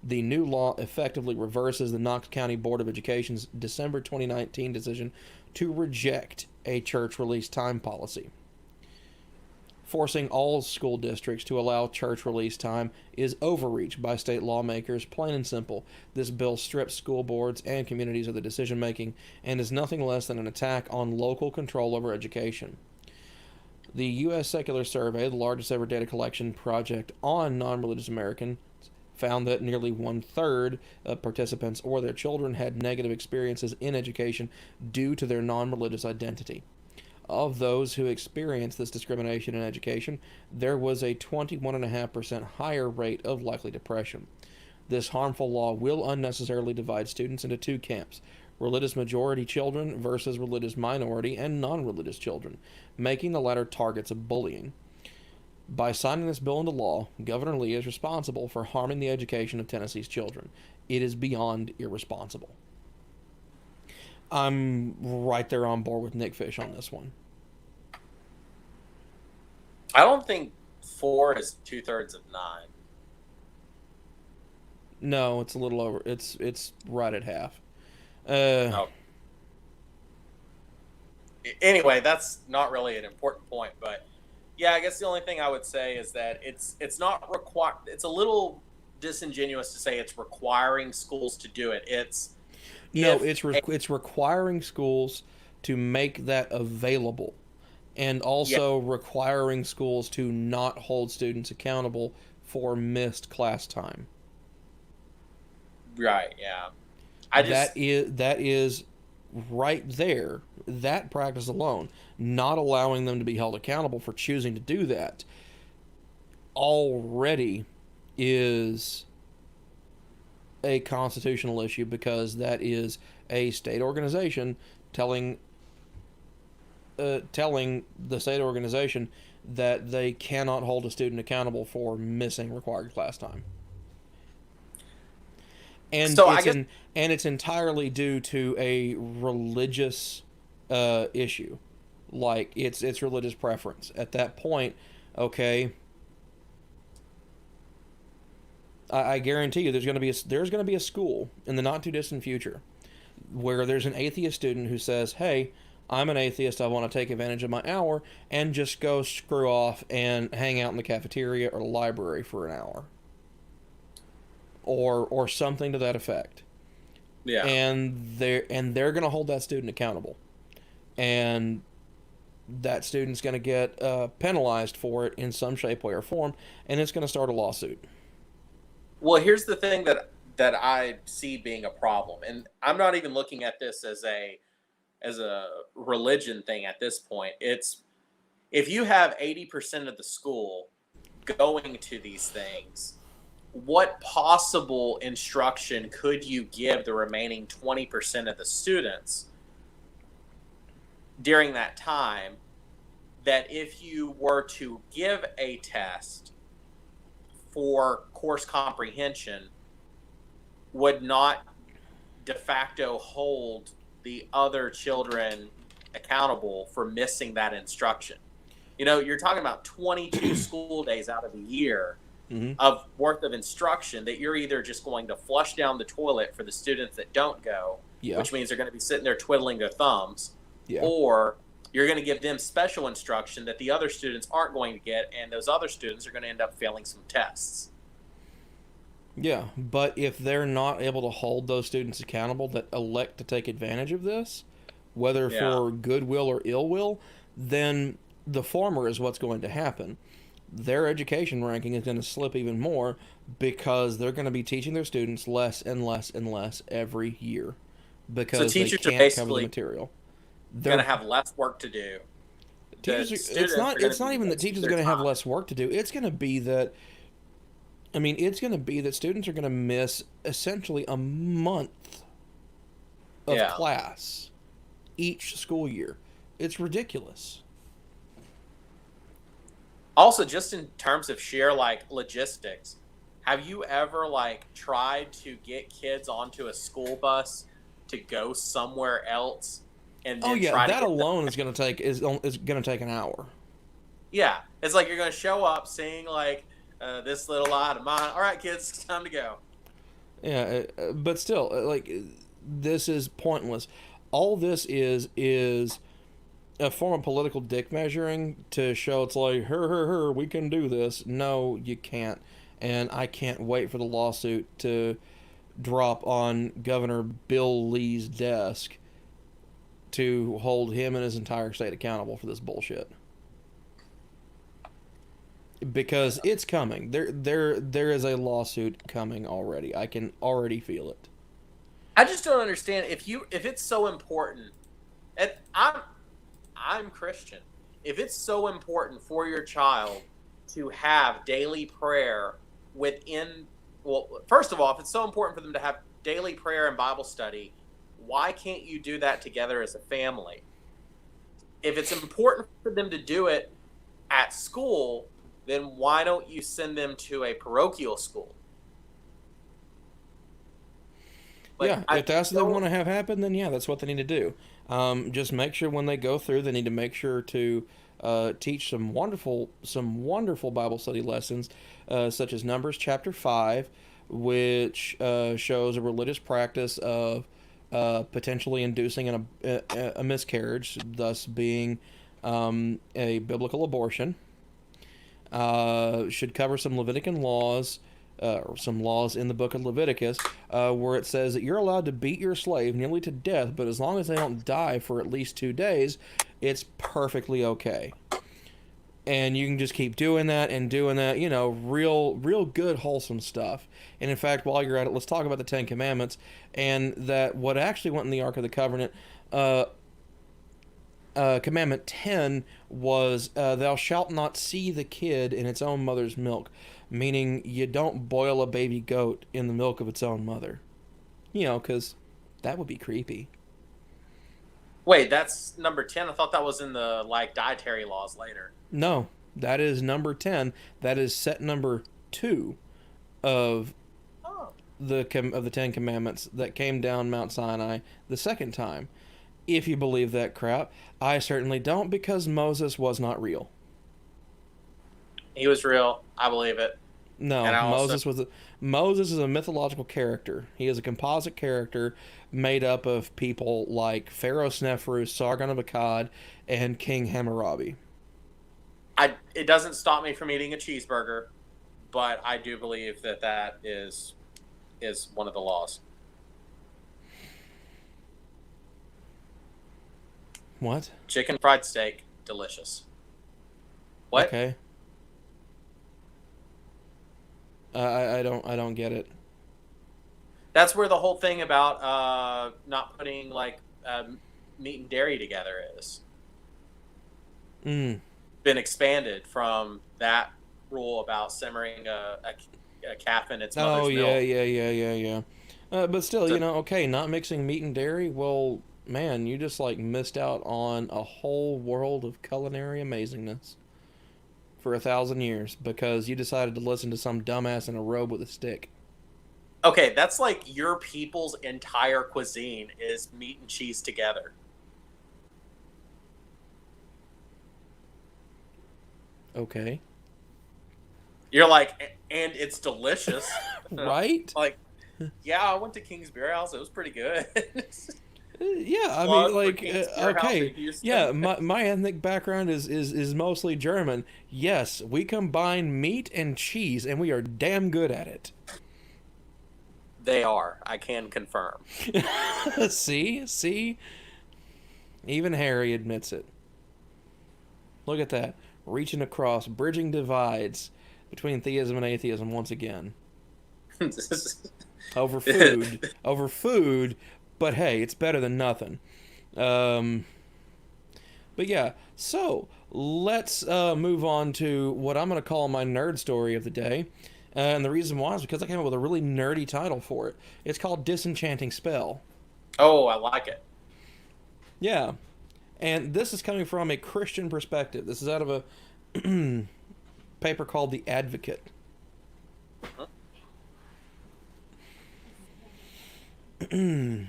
The new law effectively reverses the Knox County Board of Education's December 2019 decision to reject a church release time policy. Forcing all school districts to allow church release time is overreach by state lawmakers, plain and simple. This bill strips school boards and communities of the decision-making and is nothing less than an attack on local control over education. The U.S. Secular Survey, the largest ever data collection project on non-religious Americans, found that nearly 1/3 of participants or their children had negative experiences in education due to their non-religious identity. Of those who experienced this discrimination in education, there was a 21.5% higher rate of likely depression. This harmful law will unnecessarily divide students into two camps: religious majority children versus religious minority and non-religious children, making the latter targets of bullying. By signing this bill into law, Governor Lee is responsible for harming the education of Tennessee's children. It is beyond irresponsible. I'm right there on board with Nick Fish on this one. I don't think 4 is 2/3 of 9. No, it's a little over. It's right at half. Anyway, that's not really an important point, but yeah, I guess the only thing I would say is that it's not required. It's a little disingenuous to say it's requiring schools to do it. It's requiring schools to make that available, and also requiring schools to not hold students accountable for missed class time. Right. Yeah. That is right there. That practice alone, not allowing them to be held accountable for choosing to do that, already is a constitutional issue, because that is a state organization telling the state organization that they cannot hold a student accountable for missing required class time. And so it's entirely due to a religious issue, like it's religious preference. At that point, okay, I guarantee you there's going to be a school in the not too distant future where there's an atheist student who says, "Hey, I'm an atheist. I want to take advantage of my hour and just go screw off and hang out in the cafeteria or the library for an hour." Or something to that effect. Yeah. And they're going to hold that student accountable. and that student's going to get penalized for it in some shape, way, or form, and it's going to start a lawsuit. Well, here's the thing that I see being a problem, and I'm not even looking at this as a religion thing at this point. It's if you have 80% of the school going to these things, what possible instruction could you give the remaining 20% of the students during that time that if you were to give a test for course comprehension would not de facto hold the other children accountable for missing that instruction? You know, you're talking about 22 school days out of the year of worth of instruction that you're either just going to flush down the toilet for the students that don't go, which means they're going to be sitting there twiddling their thumbs, or you're going to give them special instruction that the other students aren't going to get, and those other students are going to end up failing some tests. Yeah, but if they're not able to hold those students accountable that elect to take advantage of this, whether for goodwill or ill will, then the former is what's going to happen. Their education ranking is going to slip even more because they're going to be teaching their students less and less and less every year because they can't cover the material. They're going to have less work to do. It's not even that teachers are going to have less work to do. It's going to be that students are going to miss essentially a month of class each school year. It's ridiculous. Also, just in terms of sheer logistics, have you ever tried to get kids onto a school bus to go somewhere else? And then that alone is going to take an hour. Yeah, it's like you're going to show up sing this little light of mine. All right, kids, it's time to go. Yeah, but still, this is pointless. All this is a form of political dick measuring to show it's like, we can do this. No, you can't. And I can't wait for the lawsuit to drop on Governor Bill Lee's desk to hold him and his entire state accountable for this bullshit. Because it's coming. There is a lawsuit coming already. I can already feel it. I just don't understand if it's so important. And I'm Christian. If it's so important for your child to have daily prayer first of all, if it's so important for them to have daily prayer and Bible study, why can't you do that together as a family? If it's important for them to do it at school, then why don't you send them to a parochial school? If that's what they want to have happen, then that's what they need to do. Just make sure when they go through, they need to make sure to teach some wonderful Bible study lessons, such as Numbers chapter 5, which shows a religious practice of potentially inducing a miscarriage, thus being a biblical abortion. Should cover some Levitican laws, or some laws in the book of Leviticus, where it says that you're allowed to beat your slave nearly to death, but as long as they don't die for at least 2 days, it's perfectly okay. And you can just keep doing that, real good, wholesome stuff. And in fact, while you're at it, let's talk about the 10 Commandments, and that what actually went in the Ark of the Covenant. Commandment 10 was, thou shalt not see the kid in its own mother's milk, meaning you don't boil a baby goat in the milk of its own mother. Because that would be creepy. Wait, that's number 10? I thought that was in the, dietary laws later. No, that is number 10. That is set number 2 of the 10 Commandments that came down Mount Sinai the second time. If you believe that crap. I certainly don't, because Moses was not real. He was real. I believe it. No, Moses is a mythological character. He is a composite character made up of people like Pharaoh Sneferu, Sargon of Akkad, and King Hammurabi. It doesn't stop me from eating a cheeseburger, but I do believe that is one of the laws. What? Chicken fried steak, delicious. What? Okay. I don't get it. That's where the whole thing about not putting like meat and dairy together is. Been expanded from that rule about simmering a calf in its mother's milk. Oh, yeah. But still, so, okay, not mixing meat and dairy, well, man, you just, like, missed out on a whole world of culinary amazingness for 1,000 years because you decided to listen to some dumbass in a robe with a stick. Okay, that's like your people's entire cuisine is meat and cheese together. Okay. You're like, and it's delicious. Right? Like, yeah, I went to King's Beer House. It was pretty good. Yeah, I mean, like, okay, yeah, my ethnic background is mostly German. Yes, we combine meat and cheese, and we are damn good at it. They are. I can confirm. See? Even Harry admits it. Look at that. Reaching across, bridging divides between theism and atheism once again. Over food, but hey, it's better than nothing. But yeah, so let's move on to what I'm going to call my nerd story of the day. And the reason why is because I came up with a really nerdy title for it. It's called Disenchanting Spell. Oh, I like it. Yeah. And this is coming from a Christian perspective. This is out of a paper called The Advocate. And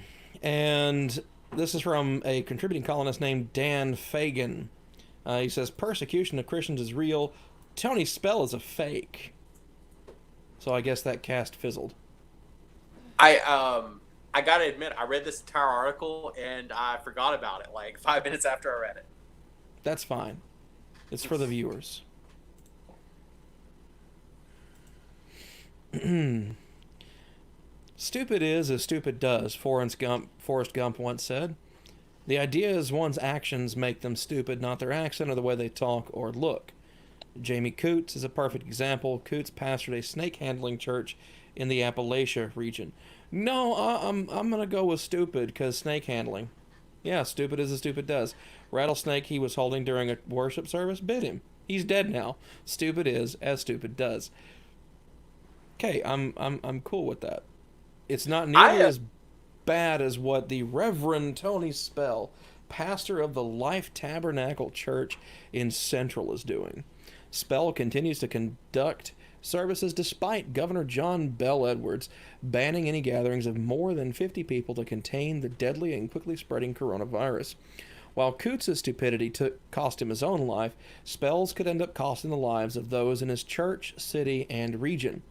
this is from a contributing columnist named Dan Fagan. He says, persecution of Christians is real. Tony's spell is a fake. So I guess that cast fizzled. I gotta admit, I read this entire article and I forgot about it like 5 minutes after I read it. That's fine. It's for the viewers. Stupid is as stupid does, Forrest Gump once said. The idea is one's actions make them stupid, not their accent or the way they talk or look. Jamie Coots is a perfect example. Coots pastored a snake-handling church in the Appalachia region. No, I'm gonna go with stupid, because snake handling. Yeah, stupid as a stupid does. Rattlesnake he was holding during a worship service bit him. He's dead now. Stupid is as stupid does. Okay, I'm cool with that. It's not nearly as bad as what the Reverend Tony Spell, pastor of the Life Tabernacle Church in Central, is doing. Spell continues to conduct services despite Governor John Bell Edwards banning any gatherings of more than 50 people to contain the deadly and quickly spreading coronavirus. While Coots' stupidity cost him his own life, Spell's could end up costing the lives of those in his church, city, and region.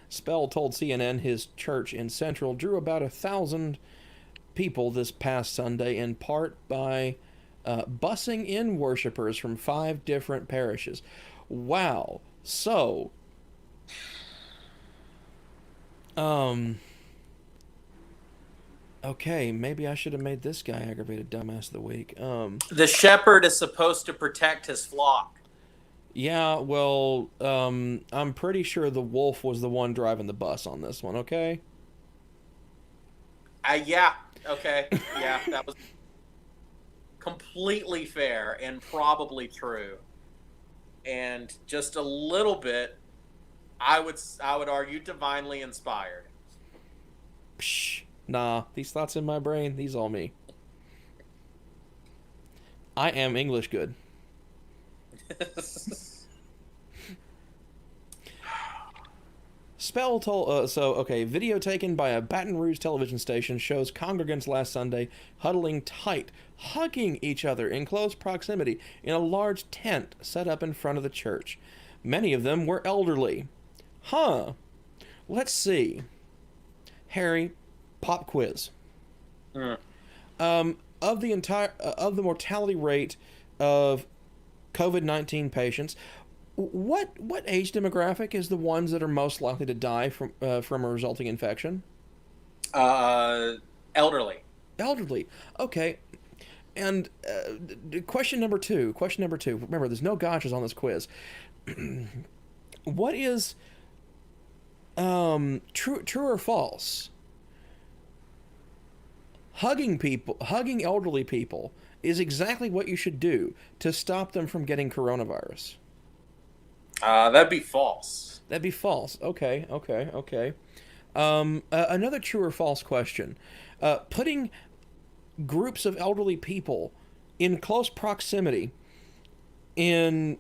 Spell told CNN his church in Central drew about 1,000 people this past Sunday, in part by busing in worshipers from 5 different parishes. Wow. So, okay, maybe I should have made this guy aggravated dumbass of the week. The shepherd is supposed to protect his flock. Yeah, well, I'm pretty sure the wolf was the one driving the bus on this one, okay? Yeah, okay. Yeah, that was completely fair and probably true. And just a little bit, I would argue, divinely inspired. Psh, nah, these thoughts in my brain, these all me. I am English good. Spell told, video taken by a Baton Rouge television station shows congregants last Sunday huddling tight, hugging each other in close proximity in a large tent set up in front of the church. Many of them were elderly. Huh. Let's see. Harry, pop quiz. Of the mortality rate of COVID-19 patients, what age demographic is the ones that are most likely to die from a resulting infection? Elderly. Elderly. Okay. And question number two. Remember, there's no gotchas on this quiz. What is true or false? Hugging elderly people is exactly what you should do to stop them from getting coronavirus. That'd be false. That'd be false. Okay. Another true or false question. Putting groups of elderly people in close proximity in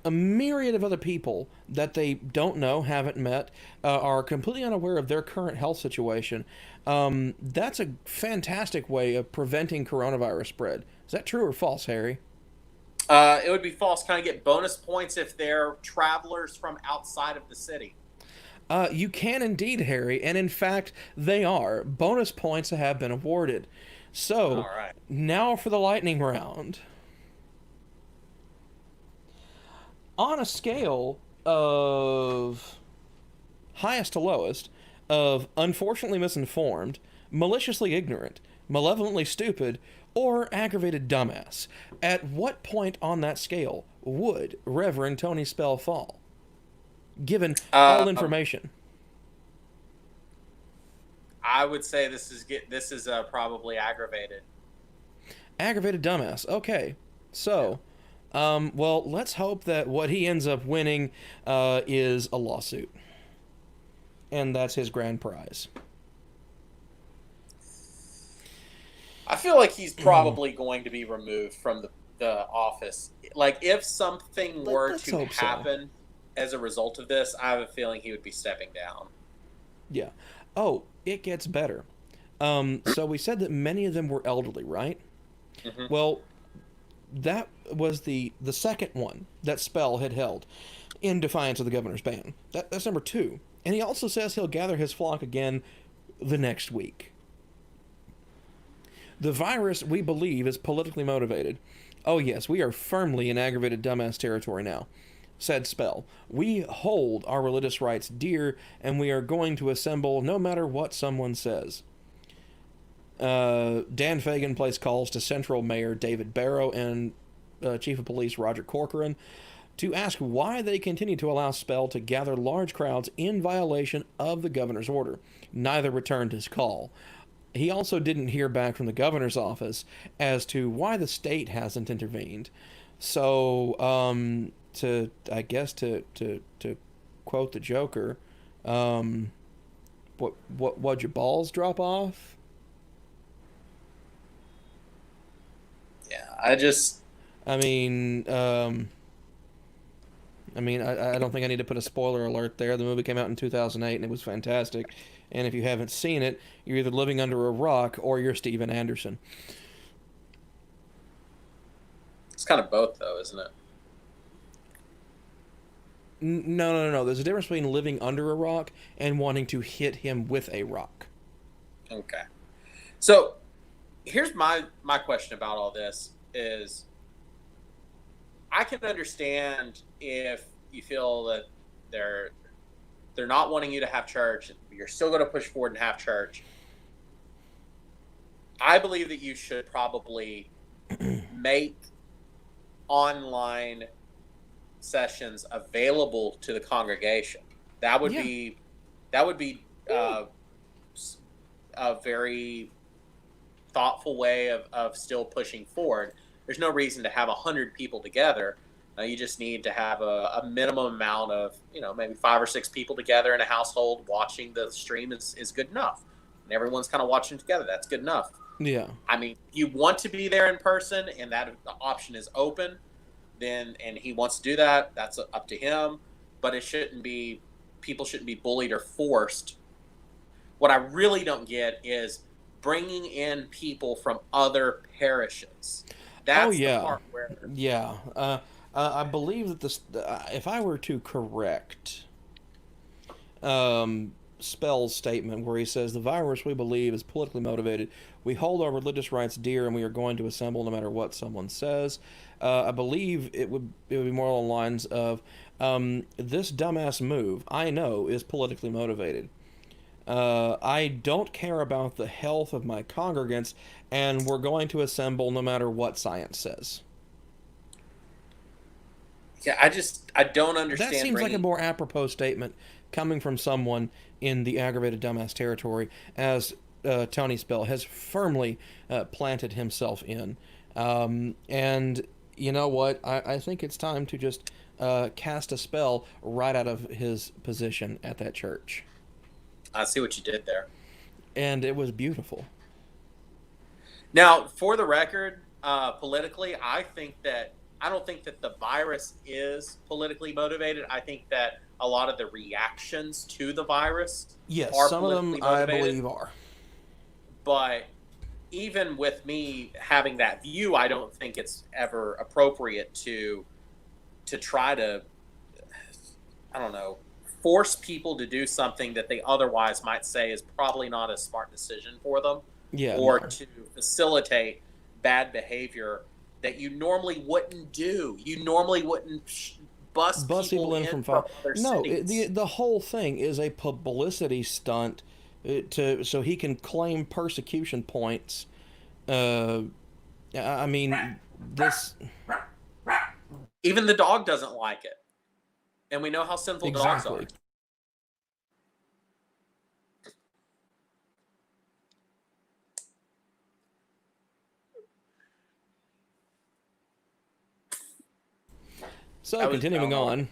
a myriad of other people that they don't know, haven't met, are completely unaware of their current health situation. That's a fantastic way of preventing coronavirus spread. Is that true or false, Harry? It would be false. Can I get bonus points if they're travelers from outside of the city? You can indeed, Harry, and in fact, they are. Bonus points have been awarded. So, all right. Now for the lightning round. On a scale of highest to lowest, of unfortunately misinformed, maliciously ignorant, malevolently stupid, or aggravated dumbass, at what point on that scale would Reverend Tony Spell fall? Given all information. I would say this is probably aggravated. Aggravated dumbass. Okay. So, well, let's hope that what he ends up winning is a lawsuit. And that's his grand prize. I feel like he's probably going to be removed from the office. Like, if something were to happen as a result of this, I have a feeling he would be stepping down. Yeah. Oh, it gets better. So we said that many of them were elderly, right? Mm-hmm. Well, that was the second one that Spell had held in defiance of the governor's ban. That's number 2. And he also says he'll gather his flock again the next week. The virus, we believe, is politically motivated. Oh yes, we are firmly in aggravated dumbass territory now, said Spell. We hold our religious rights dear, and we are going to assemble no matter what someone says. Dan Fagan placed calls to Central Mayor David Barrow and Chief of Police Roger Corcoran to ask why they continue to allow Spell to gather large crowds in violation of the governor's order. Neither returned his call. He also didn't hear back from the governor's office as to why the state hasn't intervened. So, to quote the Joker, what'd your balls drop off? Yeah, I don't think I need to put a spoiler alert there. The movie came out in 2008 and it was fantastic. And if you haven't seen it, you're either living under a rock or you're Steven Anderson. It's kind of both, though, isn't it? No. There's a difference between living under a rock and wanting to hit him with a rock. Okay. So, here's my question about all this is I can understand if you feel that they're not wanting you to have church, you're still going to push forward and have church. I believe that you should probably make online sessions available to the congregation. That would be a very thoughtful way of still pushing forward. There's no reason to have 100 people together. You just need to have a minimum amount of, maybe 5 or 6 people together in a household watching the stream is good enough. And everyone's kind of watching together. That's good enough. Yeah. I mean, you want to be there in person and that option is open, and he wants to do that, that's up to him. But people shouldn't be bullied or forced. What I really don't get is bringing in people from other parishes. That's the part where... Yeah. I believe that this, if I were to correct Spell's statement where he says, the virus we believe is politically motivated. We hold our religious rights dear and we are going to assemble no matter what someone says. I believe it would be more along the lines of, this dumbass move, I know, is politically motivated. I don't care about the health of my congregants, and we're going to assemble no matter what science says. Yeah, I don't understand. That seems like a more apropos statement coming from someone in the aggravated dumbass territory, as Tony Spell has firmly planted himself in. And you know what? I think it's time to just cast a spell right out of his position at that church. I see what you did there. And it was beautiful. Now, for the record, politically, I don't think that the virus is politically motivated. I think that a lot of the reactions to the virus are some of them motivated, I believe are. But even with me having that view, I don't think it's ever appropriate to try to, I don't know, force people to do something that they otherwise might say is probably not a smart decision for them. Yeah, or to facilitate bad behavior that you normally wouldn't do. You normally wouldn't bust people in from other cities. The whole thing is a publicity stunt so he can claim persecution points. I mean, this. Even the dog doesn't like it, and we know how sinful dogs are. So, continuing on.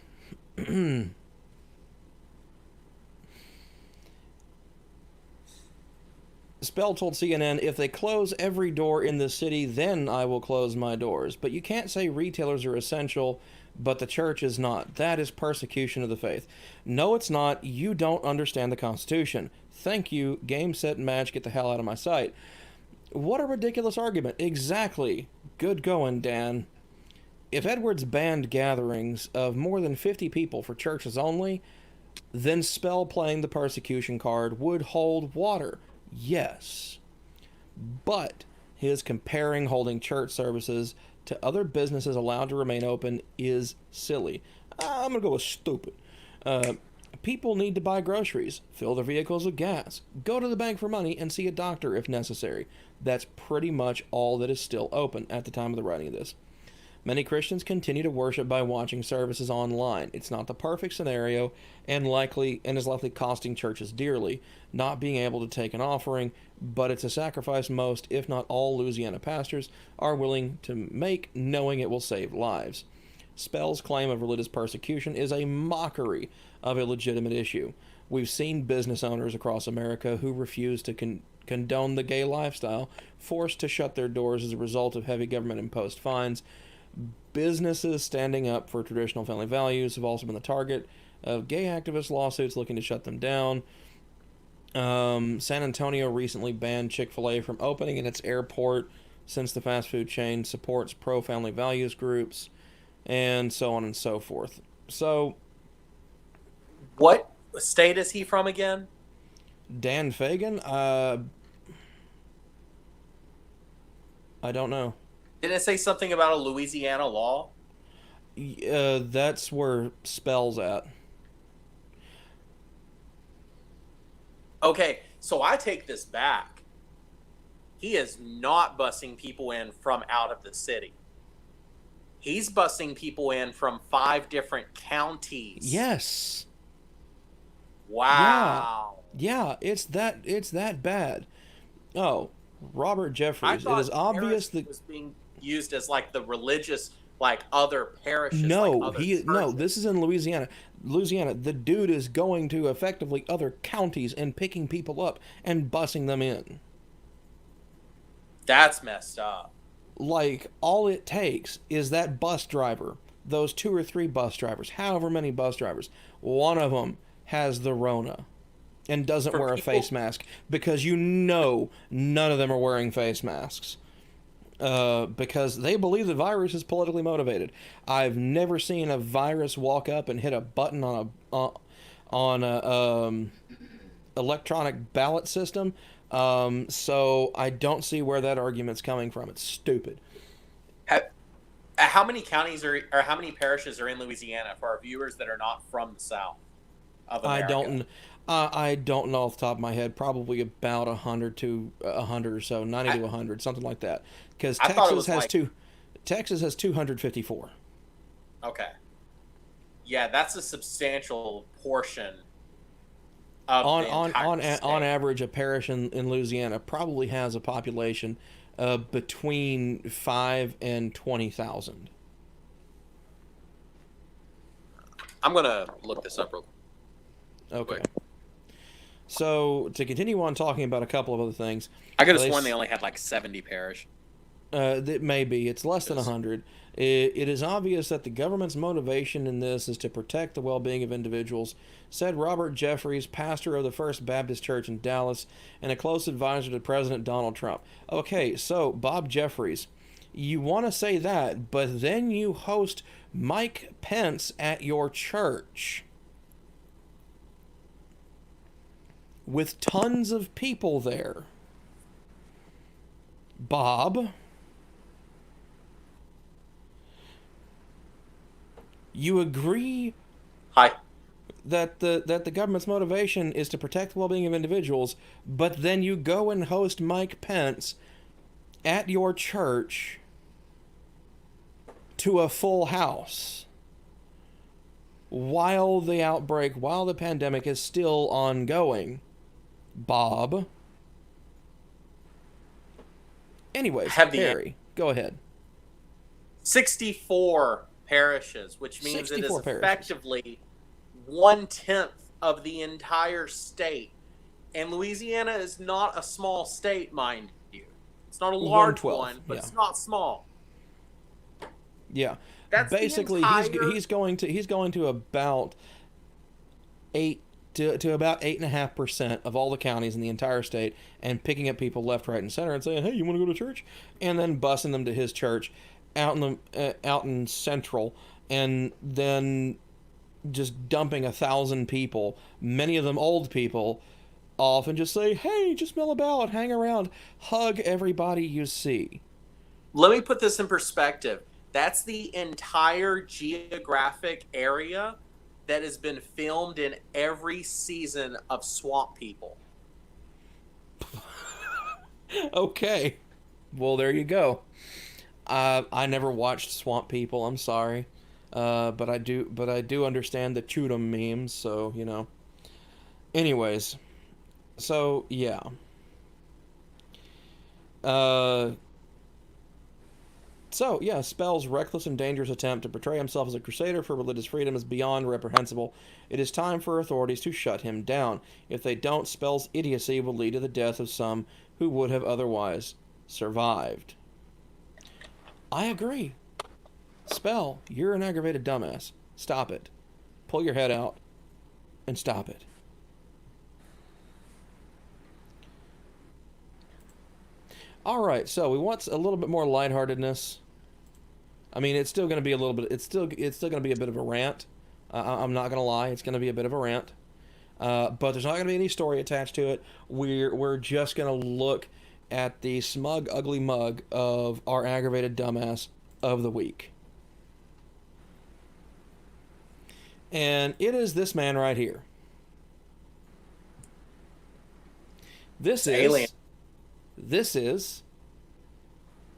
Spell told CNN, if they close every door in the city, then I will close my doors. But you can't say retailers are essential, but the church is not. That is persecution of the faith. No, it's not. You don't understand the Constitution. Thank you. Game, set, match. Get the hell out of my sight. What a ridiculous argument. Exactly. Good going, Dan. If Edwards banned gatherings of more than 50 people for churches only, then Spell playing the persecution card would hold water. Yes. But his comparing holding church services to other businesses allowed to remain open is silly. I'm going to go with stupid. People need to buy groceries, fill their vehicles with gas, go to the bank for money, and see a doctor if necessary. That's pretty much all that is still open at the time of the writing of this. Many Christians continue to worship by watching services online. It's not the perfect scenario and is likely costing churches dearly, not being able to take an offering, but it's a sacrifice most, if not all, Louisiana pastors are willing to make, knowing it will save lives. Spell's claim of religious persecution is a mockery of a legitimate issue. We've seen business owners across America who refuse to condone the gay lifestyle, forced to shut their doors as a result of heavy government-imposed fines. Businesses standing up for traditional family values have also been the target of gay activist lawsuits looking to shut them down. San Antonio recently banned Chick-fil-A from opening in its airport since the fast food chain supports pro-family values groups, and so on and so forth. So, what state is he from again? Dan Fagan? I don't know. Didn't it say something about a Louisiana law? That's where Spell's at. Okay, so I take this back. He is not busing people in from out of the city. He's busing people in from 5 different counties. Yes. Wow. Yeah, it's that bad. Oh, Robert Jeffries. It is obvious that was being used as like the religious, like other parishes. No, like this is in Louisiana. The dude is going to effectively other counties and picking people up and busing them in. That's messed up. Like, all it takes is that bus driver, those 2 or 3 bus drivers, however many bus drivers, one of them has the Rona and doesn't wear a face mask, because none of them are wearing face masks. Because they believe the virus is politically motivated. I've never seen a virus walk up and hit a button on a electronic ballot system. So I don't see where that argument's coming from. It's stupid. How many counties or how many parishes are in Louisiana for our viewers that are not from the South of America? I don't know off the top of my head. Probably about 100 or so, 90 to 100, something like that. Because I thought it was like, Texas has 254. okay, yeah, that's a substantial portion of the entire state. On average, a parish in Louisiana probably has a population between 5 and 20,000. I'm gonna look this up real quick. Okay. So to continue on talking about a couple of other things, I could have sworn they only had like 70 parish. That may be. It's less than 100. It is obvious that the government's motivation in this is to protect the well-being of individuals, said Robert Jeffries, pastor of the First Baptist Church in Dallas and a close advisor to President Donald Trump. Okay, so Bob Jeffries, you want to say that, but then you host Mike Pence at your church with tons of people there. Bob, you agree that the government's motivation is to protect the well-being of individuals, but then you go and host Mike Pence at your church to a full house while the pandemic is still ongoing. Bob. Anyways, Harry, go ahead. 64 parishes, which means it is parishes. Effectively 1/10 of the entire state. And Louisiana is not a small state, mind you. It's not a large one, but it's not small. Yeah. That's basically he's going to about 8.5% of all the counties in the entire state, and picking up people left, right, and center and saying, "Hey, you want to go to church?" and then busing them to his church out in Central, and then just dumping 1,000 people, many of them old people, off and just say, "Hey, just mill about, hang around, hug everybody you see." Let me put this in perspective. That's the entire geographic area that has been filmed in every season of Swamp People. Okay. Well, there you go. I never watched Swamp People, I'm sorry. But I do understand the Chudum memes, so, you know. Anyways. So, yeah. Spell's reckless and dangerous attempt to portray himself as a crusader for religious freedom is beyond reprehensible. It is time for authorities to shut him down. If they don't, Spell's idiocy will lead to the death of some who would have otherwise survived. I agree. Spell, you're an aggravated dumbass. Stop it. Pull your head out and stop it. All right, so we want a little bit more lightheartedness. I mean, it's still going to be a little bit. It's still going to be a bit of a rant. I'm not going to lie. It's going to be a bit of a rant. But there's not going to be any story attached to it. We're just going to look at the smug, ugly mug of our aggravated dumbass of the week. And it is this man right here. This is Alien. This is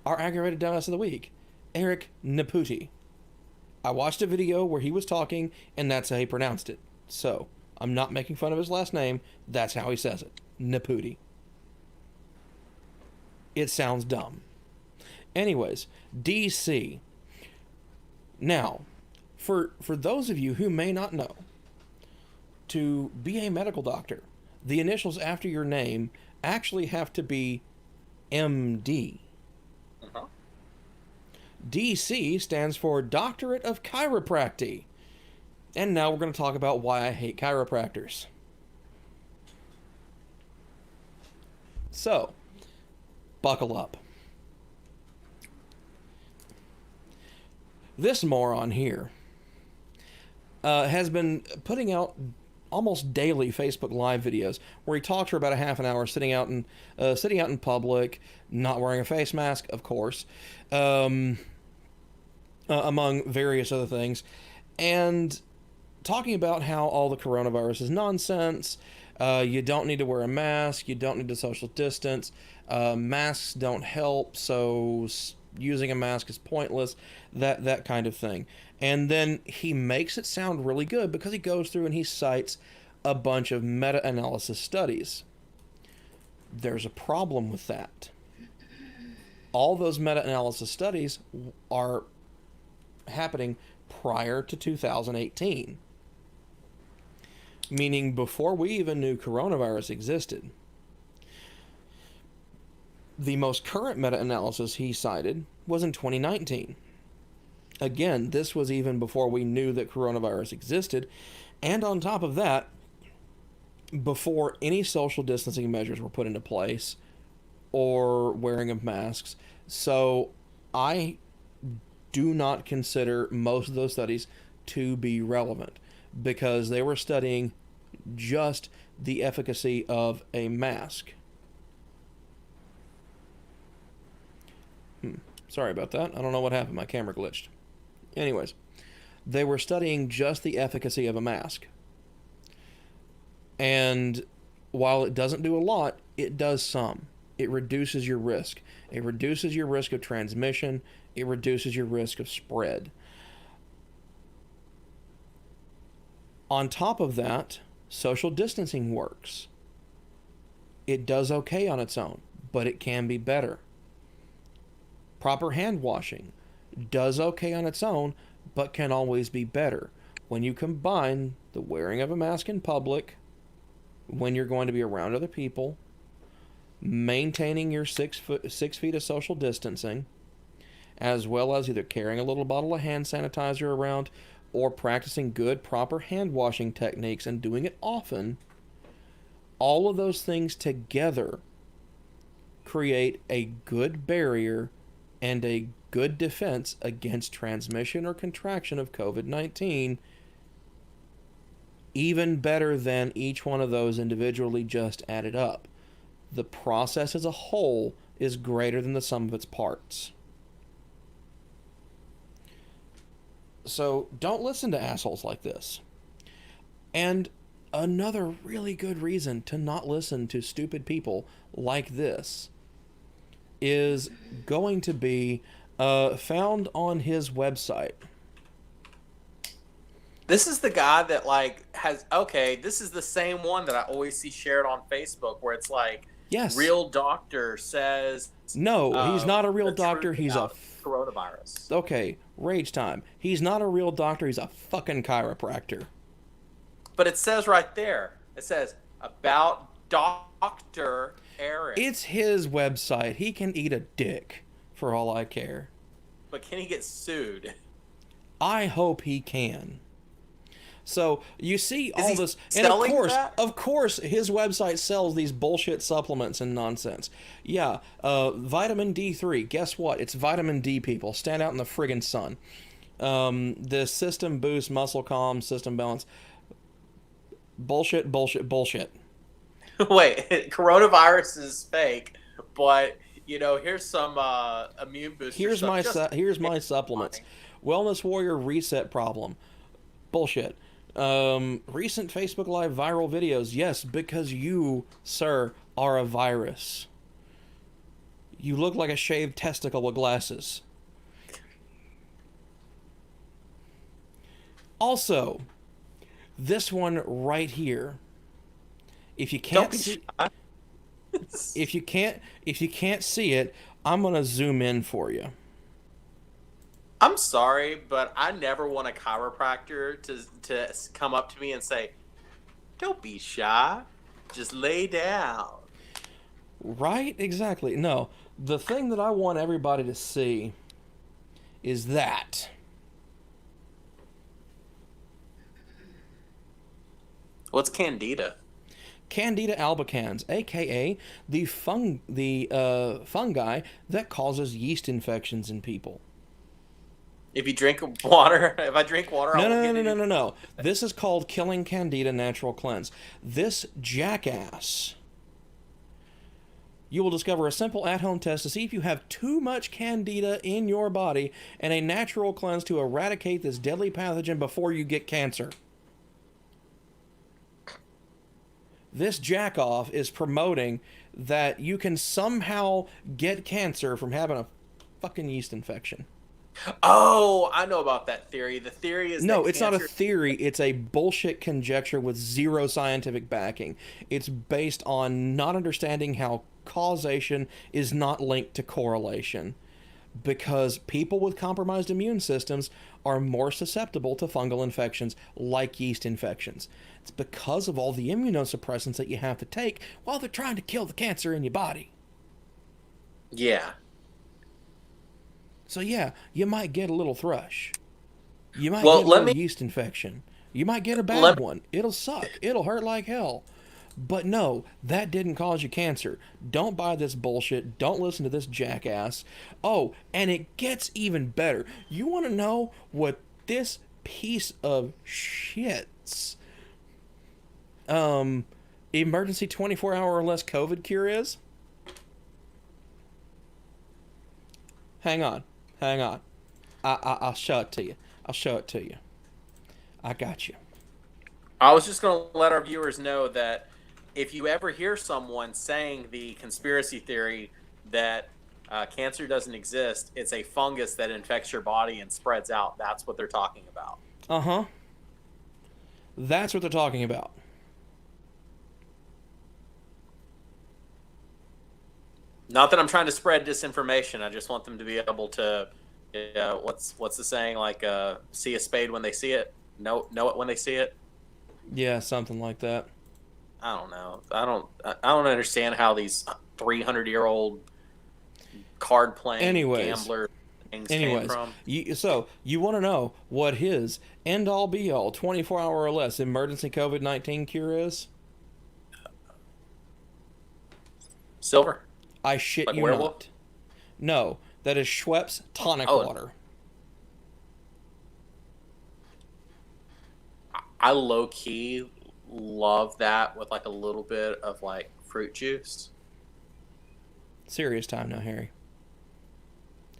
our aggravated dumbass of the week, Eric Naputi. I watched a video where he was talking, and that's how he pronounced it. So, I'm not making fun of his last name. That's how he says it. Naputi. It sounds dumb. Anyways, DC. Now, for those of you who may not know, to be a medical doctor, the initials after your name actually have to be MD. Uh-huh. DC stands for Doctorate of Chiropractic. And now we're going to talk about why I hate chiropractors. So, buckle up. This moron here has been putting out almost daily Facebook Live videos where he talks for about a half an hour, sitting out in public, not wearing a face mask, of course, among various other things, and talking about how all the coronavirus is nonsense. You don't need to wear a mask. You don't need to social distance. Masks don't help, so using a mask is pointless. That kind of thing. And then he makes it sound really good because he goes through and he cites a bunch of meta-analysis studies. There's a problem with that. All those meta-analysis studies are happening prior to 2018. Meaning before we even knew coronavirus existed. The most current meta-analysis he cited was in 2019. Again, this was even before we knew that coronavirus existed. And on top of that, before any social distancing measures were put into place or wearing of masks. So I do not consider most of those studies to be relevant because they were studying just the efficacy of a mask. Sorry about that. I don't know what happened. My camera glitched. Anyways, they were studying just the efficacy of a mask. And while it doesn't do a lot, it does some. It reduces your risk. It reduces your risk of transmission. It reduces your risk of spread. On top of that, social distancing works. It does okay on its own, but it can be better. Proper hand washing does okay on its own, but can always be better. When you combine the wearing of a mask in public, when you're going to be around other people, maintaining your 6 feet of social distancing, as well as either carrying a little bottle of hand sanitizer around or practicing good, proper hand washing techniques and doing it often, all of those things together create a good barrier and a good defense against transmission or contraction of COVID-19, even better than each one of those individually just added up. The process as a whole is greater than the sum of its parts. So don't listen to assholes like this. And another really good reason to not listen to stupid people like this is going to be found on his website. This is the guy that this is the same one that I always see shared on Facebook where it's like, yes, real doctor says... No, he's not a real doctor, he's a... coronavirus. Okay, rage time. He's not a real doctor, he's a fucking chiropractor. But it says right there, it says, about Dr. Eric. It's his website. He can eat a dick, for all I care. But can he get sued? I hope he can. So you see Is all this, and of course, his website sells these bullshit supplements and nonsense. Yeah, vitamin D3. Guess what? It's vitamin D. People stand out in the friggin' sun. The system boost, muscle calm, system balance. Bullshit, bullshit, bullshit. Wait, coronavirus is fake, but here's some immune booster. Here's my supplements. Wellness Warrior Reset Problem. Bullshit. Recent Facebook Live viral videos. Yes, because you, sir, are a virus. You look like a shaved testicle with glasses. Also, this one right here. If you can't see it, I'm gonna zoom in for you. I'm sorry, but I never want a chiropractor to come up to me and say, "Don't be shy, just lay down." Right? Exactly. No, the thing that I want everybody to see is that. What's Candida? Candida albicans, aka the fungi that causes yeast infections in people. If I drink water, No. This is called Killing Candida Natural Cleanse. This jackass. You will discover a simple at-home test to see if you have too much candida in your body and a natural cleanse to eradicate this deadly pathogen before you get cancer. this jackoff is promoting that you can somehow get cancer from having a fucking yeast infection. Oh, I know about that theory. The theory is no, that it's not a theory. It's a bullshit conjecture with zero scientific backing. It's based on not understanding how causation is not linked to correlation, because people with compromised immune systems are more susceptible to fungal infections like yeast infections. It's because of all the immunosuppressants that you have to take while they're trying to kill the cancer in your body. Yeah. So yeah, you might get a little thrush. You might get a little yeast infection. You might get a bad one. It'll suck. It'll hurt like hell. But no, that didn't cause you cancer. Don't buy this bullshit. Don't listen to this jackass. Oh, and it gets even better. You want to know what this piece of shit's emergency 24-hour or less COVID cure is? Hang on. I'll show it to you. I got you. I was just going to let our viewers know that if you ever hear someone saying the conspiracy theory that cancer doesn't exist, it's a fungus that infects your body and spreads out, that's what they're talking about. Uh-huh. That's what they're talking about. Not that I'm trying to spread disinformation. I just want them to be able to, what's the saying? Like, see a spade when they see it, know it when they see it. Yeah, something like that. I don't know. I don't understand how these 300-year-old card playing gambler things came from. So you want to know what his end all be all 24-hour or less emergency COVID-19 cure is? Silver. I shit like you werewolf? Not. No, that is Schweppes tonic water. I low-key love that with like a little bit of like fruit juice. Serious time now, Harry.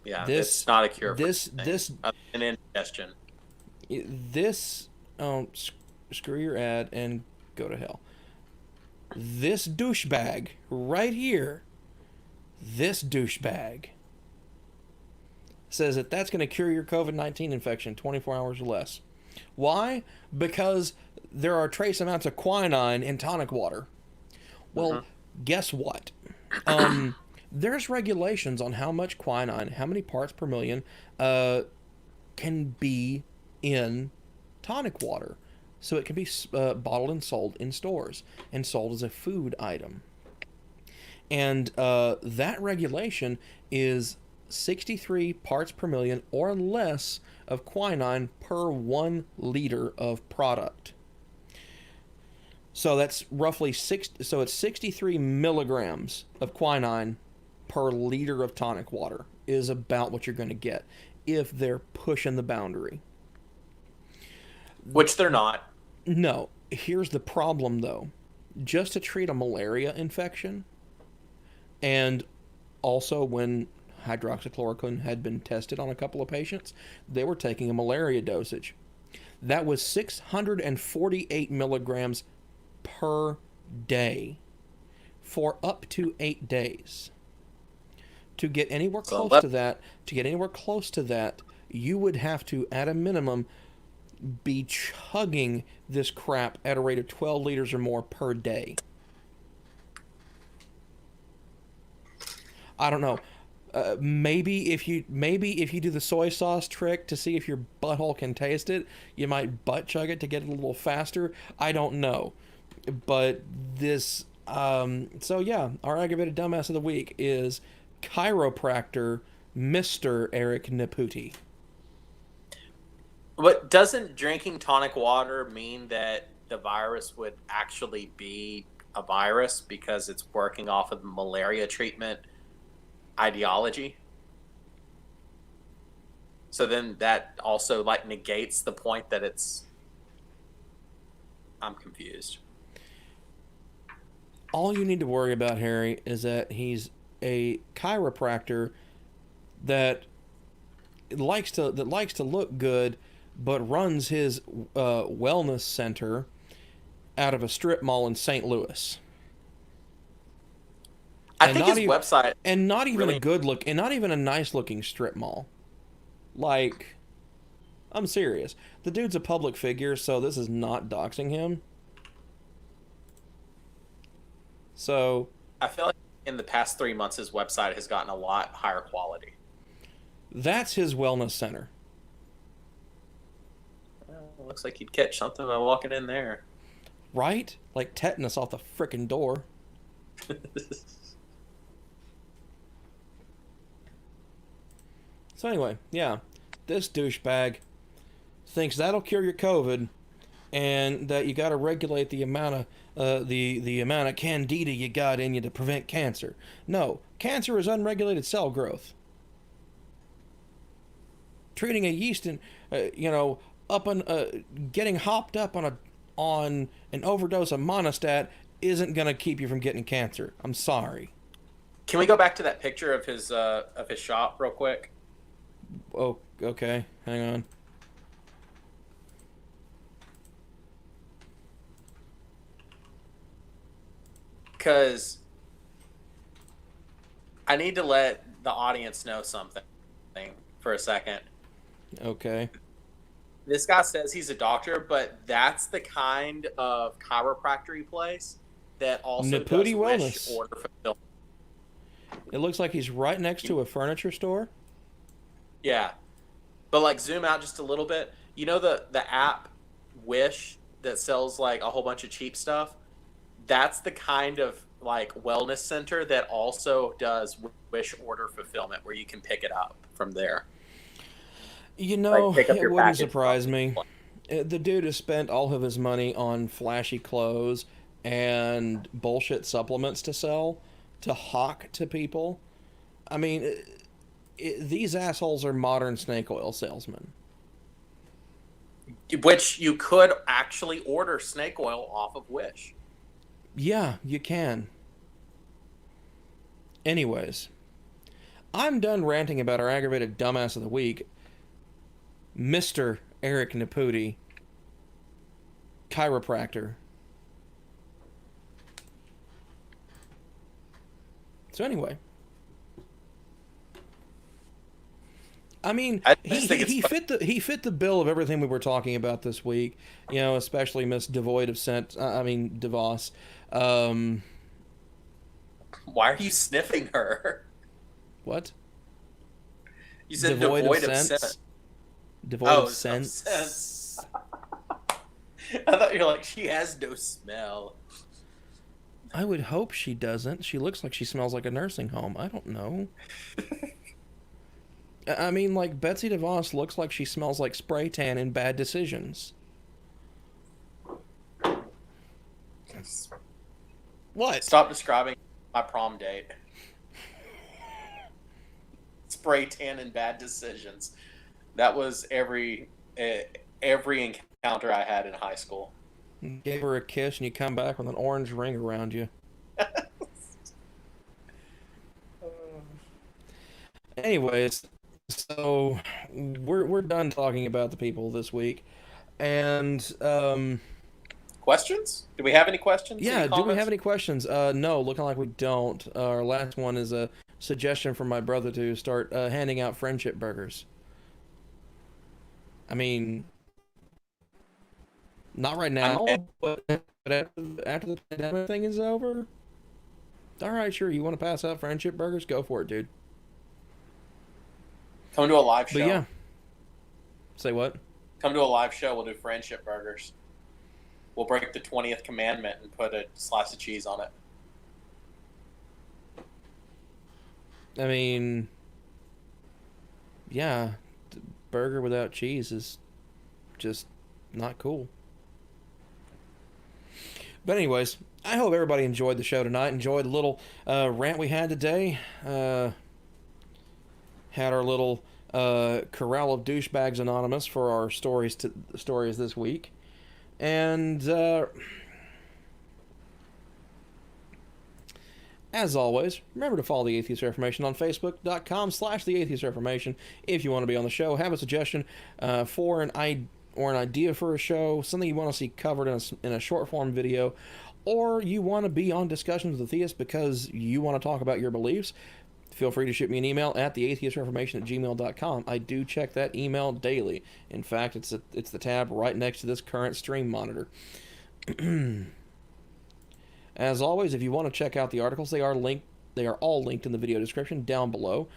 Yeah, it's not a cure. This an indigestion. This screw your ad and go to hell. This douchebag right here. This douchebag says that that's going to cure your COVID-19 infection 24 hours or less. Why? Because there are trace amounts of quinine in tonic water. Well, guess what? There's regulations on how much quinine, how many parts per million, can be in tonic water. So it can be bottled and sold in stores and sold as a food item. And that regulation is 63 parts per million or less of quinine per 1 liter of product. So that's roughly it's 63 milligrams of quinine per liter of tonic water is about what you're going to get if they're pushing the boundary. Which they're not. No. Here's the problem, though. Just to treat a malaria infection, and also when hydroxychloroquine had been tested on a couple of patients, they were taking a malaria dosage. That was 648 milligrams per day for up to 8 days. To get anywhere close to that, you would have to, at a minimum, be chugging this crap at a rate of 12 liters or more per day. I don't know. Maybe if you do the soy sauce trick to see if your butthole can taste it, you might butt chug it to get it a little faster. I don't know. But this, so yeah, our aggravated dumbass of the week is chiropractor Mr. Eric Naputi. But doesn't drinking tonic water mean that the virus would actually be a virus because it's working off of malaria treatment ideology? So then that also like negates the point that it's... I'm confused. All you need to worry about, Harry, is that he's a chiropractor that likes to look good, but runs his wellness center out of a strip mall in St. Louis. I think his website, and not even really, a good look, and not even a nice looking strip mall. Like, I'm serious. The dude's a public figure, so this is not doxing him. So I feel like in the past 3 months, his website has gotten a lot higher quality. That's his wellness center. Well, looks like you'd catch something by walking in there. Right? Like tetanus off the frickin' door. So anyway, yeah. This douchebag thinks that'll cure your COVID, and that you got to regulate the amount of the amount of candida you got in you to prevent cancer. No, cancer is unregulated cell growth. Treating a yeast and getting hopped up on an overdose of monostat isn't gonna keep you from getting cancer. I'm sorry. Can we go back to that picture of his shop real quick? Oh, okay. Hang on. Because I need to let the audience know something for a second. Okay. This guy says he's a doctor, but that's the kind of chiropractic place that also Naputi does Wellness. wish order fulfillment. It looks like he's right next to a furniture store. Yeah. But like zoom out just a little bit. You know the app Wish that sells like a whole bunch of cheap stuff? That's the kind of like wellness center that also does wish order fulfillment where you can pick it up from there. You know, Like, pick up it your wouldn't package surprise from- me. The dude has spent all of his money on flashy clothes and bullshit supplements to sell, to hawk to people. I mean, these assholes are modern snake oil salesmen. Which you could actually order snake oil off of Wish. Yeah, you can. Anyways, I'm done ranting about our aggravated dumbass of the week, Mr. Eric Naputi, chiropractor. So anyway, I mean, he fit the bill of everything we were talking about this week. You know, especially Miss DeVoid of DeVos. Why are you sniffing her? What? You said devoid of sense. Devoid of sense. I thought you were like, she has no smell. I would hope she doesn't. She looks like she smells like a nursing home. I don't know. I mean, like, Betsy DeVos looks like she smells like spray tan in Bad Decisions. What? Stop describing my prom date. Spray tan and Bad Decisions. That was every encounter I had in high school. Gave her a kiss and you come back with an orange ring around you. Anyways, so we're done talking about the people this week, and questions? Do we have any questions? Yeah, do we have any questions? No, looking like we don't. Our last one is a suggestion from my brother to start handing out friendship burgers. I mean, not right now, but after the pandemic thing is over. All right, sure. You want to pass out friendship burgers? Go for it, dude. Come to a live show. But yeah. Say what? Come to a live show. We'll do friendship burgers. We'll break the 20th commandment and put a slice of cheese on it. I mean, yeah, burger without cheese is just not cool. But anyways, I hope everybody enjoyed the show tonight. Enjoyed the little rant we had today. Had our little corral of douchebags anonymous for our stories this week. And as always, remember to follow the Atheist Reformation on Facebook.com/the Atheist Reformation if you want to be on the show. Have a suggestion for or an idea for a show, something you want to see covered in a short form video, or you want to be on Discussions with Atheists because you want to talk about your beliefs, feel free to shoot me an email at theatheistreformation@gmail.com. I do check that email daily. In fact, it's the tab right next to this current stream monitor. As always, if you want to check out the articles, they are all linked in the video description down below.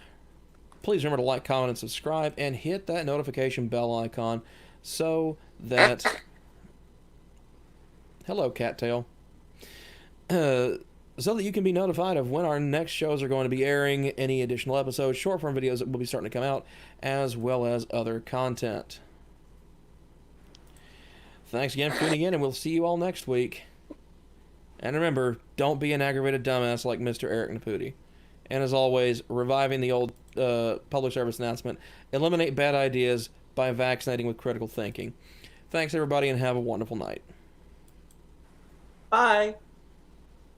Please remember to like, comment, and subscribe, and hit that notification bell icon so that... Hello, Cattail. So that you can be notified of when our next shows are going to be airing, any additional episodes, short-form videos that will be starting to come out, as well as other content. Thanks again for tuning in, and we'll see you all next week. And remember, don't be an aggravated dumbass like Mr. Eric Naputi. And as always, reviving the old public service announcement, eliminate bad ideas by vaccinating with critical thinking. Thanks, everybody, and have a wonderful night. Bye.